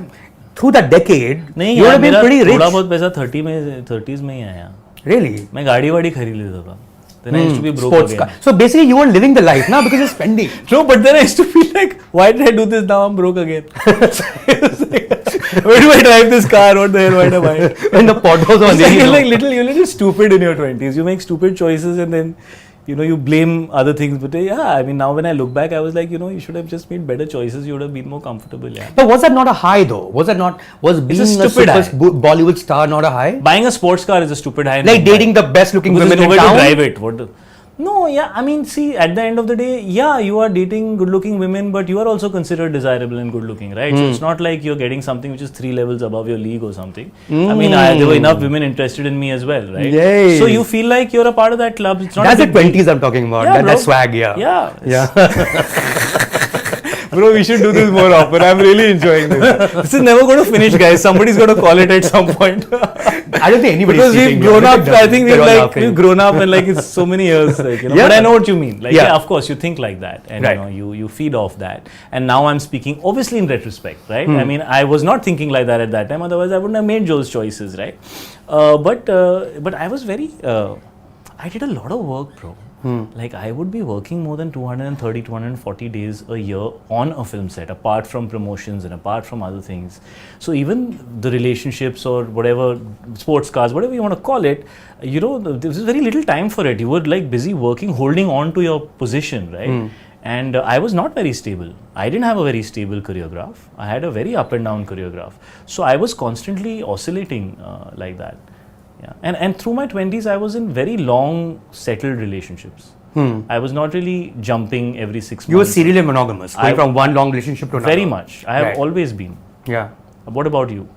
Speaker 2: through that decade.
Speaker 1: नहीं
Speaker 2: you would
Speaker 1: यार,
Speaker 2: have been
Speaker 1: मेरा
Speaker 2: pretty rich.
Speaker 1: थोड़ा बहुत पैसा 30s में ही आया.
Speaker 2: Really?
Speaker 1: मैं गाड़ी वाड़ी खरीद लेता था. Then I used to be broke
Speaker 2: Sports
Speaker 1: again.
Speaker 2: car. So basically, you were living the life now because you're spending.
Speaker 1: No, but then I used to feel like, why did I do this? Now I'm broke again. Where do I drive this car? What the hell? Why am I?
Speaker 2: When the pot was on,
Speaker 1: You're like you're little stupid in your 20s. You make stupid choices and then, you blame other things. But yeah, I mean, now when I look back, I was like, you should have just made better choices. You would have been more comfortable. Yeah.
Speaker 2: But was that not a high though? Was being
Speaker 1: a stupid high.
Speaker 2: Bollywood star not a high?
Speaker 1: Buying a sports car is a stupid high.
Speaker 2: Like dating the best looking
Speaker 1: because
Speaker 2: women
Speaker 1: there's
Speaker 2: in
Speaker 1: nowhere
Speaker 2: town?
Speaker 1: to drive it. No, yeah, I mean, see, at the end of the day, yeah, you are dating good-looking women, but you are also considered desirable and good-looking, right? So it's not like you're getting something which is 3 levels above your league or something. I mean, there were enough women interested in me as well, right?
Speaker 2: Yay.
Speaker 1: So you feel like you're a part of that club. It's not
Speaker 2: That's
Speaker 1: a
Speaker 2: the
Speaker 1: big
Speaker 2: 20s I'm talking about.
Speaker 1: Yeah,
Speaker 2: That swag, yeah.
Speaker 1: Yeah. Bro, we should do this more often. I'm really enjoying this. This is never going to finish, guys. Somebody's going to call it at some point.
Speaker 2: I don't think anybody's
Speaker 1: Because we've
Speaker 2: cheating.
Speaker 1: grown up. I think we've grown up and like it's so many years. Like,
Speaker 2: Yeah.
Speaker 1: But I know what you mean. Like,
Speaker 2: Yeah.
Speaker 1: yeah, of course, you think like that, and
Speaker 2: Right.
Speaker 1: you feed off that. And now I'm speaking, obviously in retrospect, right? I mean, I was not thinking like that at that time. Otherwise, I wouldn't have made those choices, right? But I was very. I did a lot of work, bro. Like I would be working more than 230, 240 days a year on a film set, apart from promotions and apart from other things. So even the relationships or whatever, sports cars, whatever you want to call it, there was very little time for it. You were like busy working, holding on to your position, right? And I was not very stable. I didn't have a very stable choreograph. I had a very up and down choreograph. So I was constantly oscillating like that. Yeah. And through my 20s, I was in very long, settled relationships. I was not really jumping every 6 months.
Speaker 2: You were serially monogamous, going from one long relationship to another.
Speaker 1: Very much. I have always been.
Speaker 2: Yeah.
Speaker 1: What about you?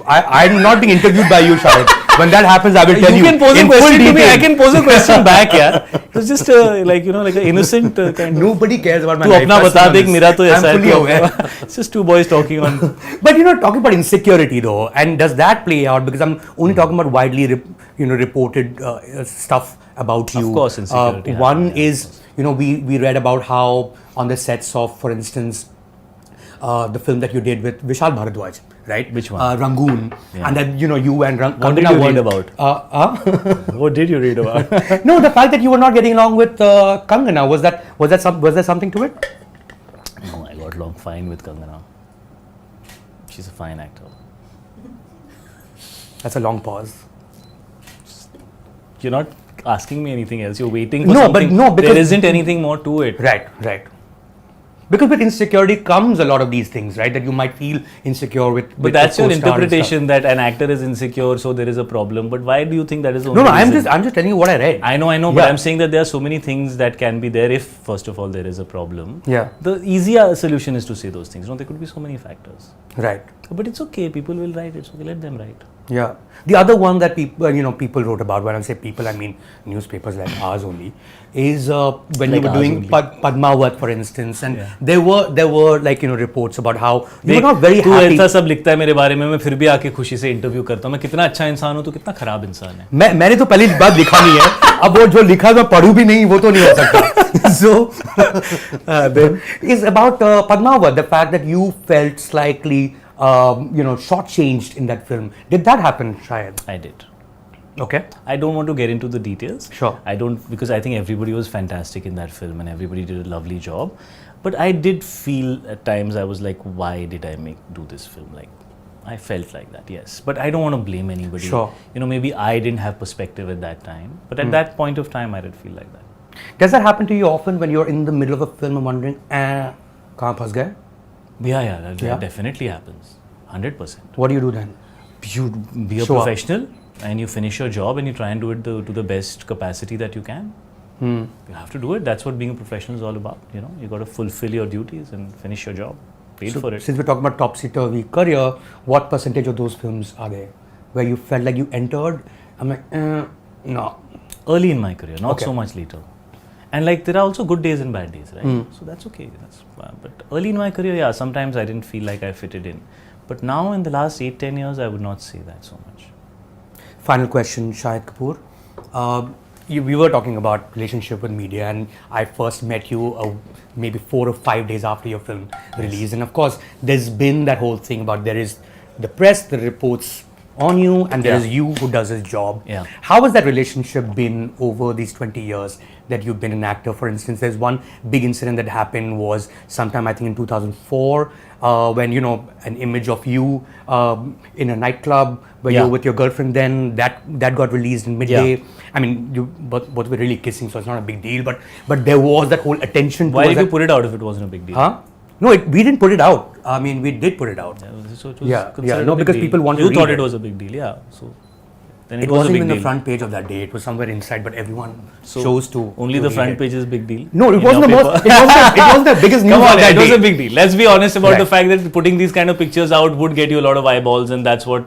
Speaker 2: I'm not being interviewed by you, Shahid. When that happens, I will tell you.
Speaker 1: You can pose a
Speaker 2: in full
Speaker 1: question to me.
Speaker 2: detail.
Speaker 1: I can pose a question back, yeah. It was just like an innocent kind of.
Speaker 2: Nobody cares about my
Speaker 1: तू
Speaker 2: life.
Speaker 1: अपना बता दे कि मेरा तो
Speaker 2: I'm
Speaker 1: ऐसा है,
Speaker 2: fully
Speaker 1: तू
Speaker 2: aware.
Speaker 1: अपना- It's just two boys talking on.
Speaker 2: But talking about insecurity though, and does that play out? Because I'm only talking about widely, reported stuff about you.
Speaker 1: Of course, insecurity
Speaker 2: One
Speaker 1: happens, yeah,
Speaker 2: is, we read about how on the sets of, for instance, the film that you did with Vishal Bharadwaj, right?
Speaker 1: Which one?
Speaker 2: Rangoon.
Speaker 1: Yeah.
Speaker 2: And then, you and
Speaker 1: What did
Speaker 2: Kangana
Speaker 1: you read
Speaker 2: were-
Speaker 1: about? What did you read about?
Speaker 2: No, the fact that you were not getting along with Kangana, was there something to it?
Speaker 1: No, I got along fine with Kangana. She's a fine actor.
Speaker 2: That's a long pause.
Speaker 1: You're not asking me anything else. You're waiting for
Speaker 2: No, but
Speaker 1: something.
Speaker 2: no, because-
Speaker 1: there isn't anything more to it.
Speaker 2: Right. Because with insecurity comes a lot of these things, right? That you might feel insecure with.
Speaker 1: But that's your interpretation that an actor is insecure, so there is a problem. But why do you think that is the only
Speaker 2: No,
Speaker 1: reason?
Speaker 2: I'm just telling you what I read.
Speaker 1: I know, but
Speaker 2: Yeah.
Speaker 1: I'm saying that there are so many things that can be there if, first of all, there is a problem.
Speaker 2: Yeah.
Speaker 1: The easier solution is to say those things. No, there could be so many factors.
Speaker 2: Right.
Speaker 1: But it's okay. People will write it. So let them write.
Speaker 2: Yeah. The other one that people wrote about, when I say people, I mean newspapers like ours only, is when you
Speaker 1: Like
Speaker 2: were doing
Speaker 1: ours
Speaker 2: Padmavati, for instance, and
Speaker 1: Yeah.
Speaker 2: there were reports about how you were not very
Speaker 1: तू
Speaker 2: happy.
Speaker 1: ऐसा सब लिखता है मेरे बारे में, मैं फिर भी आके खुशी से इंटरव्यू करता हूँ. मैं कितना अच्छा इंसान हूँ, तू कितना खराब इंसान है.
Speaker 2: मैंने तो पहली बात लिखा नहीं है. अब वो जो लिखा मैं पढ़ूं भी नहीं, वो तो नहीं हो सकता. So it's about Padmavati, the fact that you felt slightly shortchanged in that film. Did that happen, Shahid?
Speaker 1: I did.
Speaker 2: Okay.
Speaker 1: I don't want to get into the details.
Speaker 2: Sure.
Speaker 1: I don't, because I think everybody was fantastic in that film and everybody did a lovely job. But I did feel at times I was like, why did I do this film? Like, I felt like that, yes. But I don't want to blame anybody.
Speaker 2: Sure.
Speaker 1: Maybe I didn't have perspective at that time. But at that point of time, I did feel like that.
Speaker 2: Does that happen to you often when you're in the middle of a film and wondering, kahan phas gaye?
Speaker 1: Yeah, that
Speaker 2: Yeah.
Speaker 1: definitely happens. 100%.
Speaker 2: What do you do then?
Speaker 1: You be a
Speaker 2: Show up.
Speaker 1: professional and you finish your job and you try and do it to the best capacity that you can. You have to do it. That's what being a professional is all about. You got to fulfill your duties and finish your job. Paid for it.
Speaker 2: Since we're talking about topsy-turvy career, what percentage of those films are there where you felt like you entered? I'm like, no.
Speaker 1: Early in my career, not
Speaker 2: Okay.
Speaker 1: so much later. And there are also good days and bad days, right? So that's okay. But early in my career, yeah, sometimes I didn't feel like I fitted in. But now in the last 8-10 years, I would not say that so much.
Speaker 2: Final question, Shahid Kapoor. we were talking about relationship with media, and I first met you maybe 4 or 5 days after your film release. And of course, there's been that whole thing about there is the press that reports on you, and there is you who does his job.
Speaker 1: Yeah.
Speaker 2: How has that relationship been over these 20 years that you've been an actor? For instance, there's one big incident that happened was sometime I think in 2004 when an image of you in a nightclub where you were with your girlfriend. Then that got released in Midday.
Speaker 1: Yeah.
Speaker 2: I mean, you both were really kissing, so it's not a big deal. But there was that whole attention.
Speaker 1: Why did you put it out if it wasn't a big deal?
Speaker 2: Huh? No, we didn't put it out. I mean, we did put it out.
Speaker 1: So it was considered
Speaker 2: No,
Speaker 1: a big
Speaker 2: because
Speaker 1: deal.
Speaker 2: people want to
Speaker 1: You
Speaker 2: read
Speaker 1: thought
Speaker 2: it.
Speaker 1: it was a big deal, yeah. So then
Speaker 2: It
Speaker 1: was a
Speaker 2: wasn't
Speaker 1: big
Speaker 2: even
Speaker 1: deal.
Speaker 2: the front page of that day. It was somewhere inside, but everyone
Speaker 1: So
Speaker 2: chose to.
Speaker 1: only
Speaker 2: to
Speaker 1: the
Speaker 2: read
Speaker 1: front
Speaker 2: it.
Speaker 1: page is big deal.
Speaker 2: No, it
Speaker 1: in
Speaker 2: wasn't the
Speaker 1: your
Speaker 2: most.
Speaker 1: paper.
Speaker 2: It wasn't the biggest news
Speaker 1: Come on,
Speaker 2: of that
Speaker 1: it was
Speaker 2: day.
Speaker 1: a big deal. Let's be honest about
Speaker 2: Right.
Speaker 1: the fact that putting these kind of pictures out would get you a lot of eyeballs, and that's what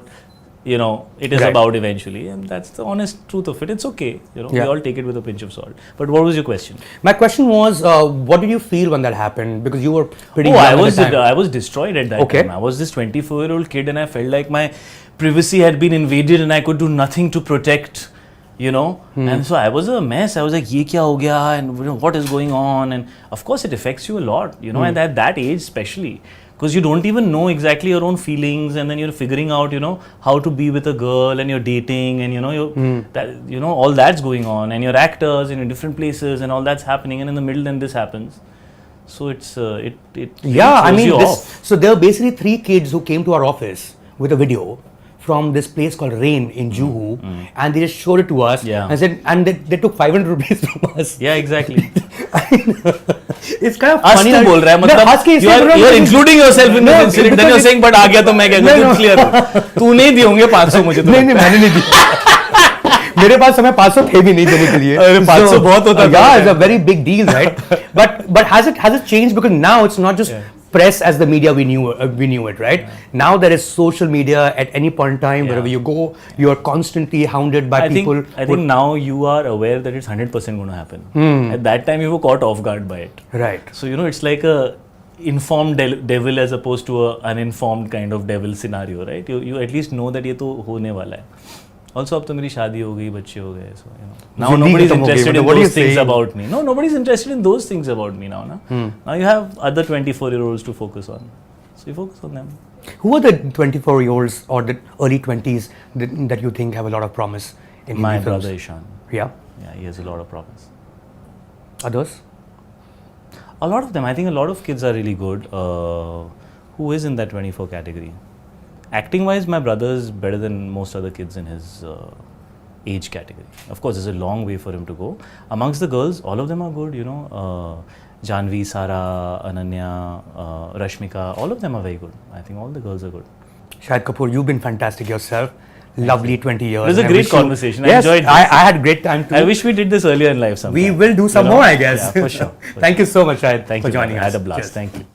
Speaker 1: it is
Speaker 2: Right.
Speaker 1: about eventually, and that's the honest truth of it. It's okay, we
Speaker 2: Yeah.
Speaker 1: all take it with a pinch of salt. But what was your question?
Speaker 2: My question was, what did you feel when that happened? Because you were pretty
Speaker 1: Oh,
Speaker 2: young
Speaker 1: I
Speaker 2: at
Speaker 1: was
Speaker 2: the time.
Speaker 1: I was destroyed at that
Speaker 2: Okay.
Speaker 1: time. I was this 24-year-old kid, and I felt like my privacy had been invaded, and I could do nothing to protect. And so I was a mess. I was like, "Ye kya ho gaya?" And what is going on? And of course, it affects you a lot. And at that age, especially, because you don't even know exactly your own feelings, and then you're figuring out, how to be with a girl, and you're dating, and all that's going on, and you're actors in different places, and all that's happening, and in the middle, then this happens. So it's it really throws you off.
Speaker 2: So there were basically 3 kids who came to our office with a video from this place called Rain in Juhu, and they just showed it to us and said, and they took 500 rupees from us.
Speaker 1: Yeah, exactly.
Speaker 2: It's kind of
Speaker 1: Us
Speaker 2: funny.
Speaker 1: to बोल रहा है मतलब you're including yourself in this incident, then you're saying but आ गया तो मैं क्या करूँ? Clear. तू नहीं दी होंगे 500 मुझे तो.
Speaker 2: नहीं मैंने नहीं दिया. मेरे पास समय 500 थे भी नहीं देने के लिए.
Speaker 1: अरे 500 बहुत होता था.
Speaker 2: Yeah, it's a very big deal, right? But has it changed? Because now it's not just press as the media we knew it, right? Now there is social media at any point in time. Wherever you go, you are constantly hounded by people.
Speaker 1: I think now you are aware that it's 100% going to happen. At that time you were caught off guard by it.
Speaker 2: Right.
Speaker 1: So it's like a informed devil as opposed to a uninformed kind of devil scenario, right? You at least know that ये तो होने वाला है. Also, अब तो मेरी शादी हो गई, बच्चे हो गए, so now nobody's interested in those things about me. No, nobody's interested in those things about me now. Now you have other 24-year-olds to focus on, so you focus on them.
Speaker 2: Who are the 24-year-olds or the early 20s that you think have a lot of promise in
Speaker 1: My
Speaker 2: Hindi films?
Speaker 1: brother Ishan.
Speaker 2: Yeah.
Speaker 1: He has a lot of promise.
Speaker 2: Others?
Speaker 1: A lot of them. I think a lot of kids are really good. Who is in that 24 category? Acting wise, my brother is better than most other kids in his age category. Of course, there's a long way for him to go. Amongst the girls, all of them are good, Janvi, Sara, Ananya, Rashmika, all of them are very good. I think all the girls are good.
Speaker 2: Shahid Kapoor, you've been fantastic yourself. Lovely 20 years.
Speaker 1: It was a great conversation.
Speaker 2: Yes,
Speaker 1: I enjoyed this.
Speaker 2: I had great time too.
Speaker 1: I wish we did this earlier in life sometime.
Speaker 2: We will do some more, I guess.
Speaker 1: Yeah, for sure.
Speaker 2: Thank you so much, Shahid,
Speaker 1: Thank
Speaker 2: for
Speaker 1: you.
Speaker 2: joining us.
Speaker 1: I had a blast.
Speaker 2: Cheers.
Speaker 1: Thank you.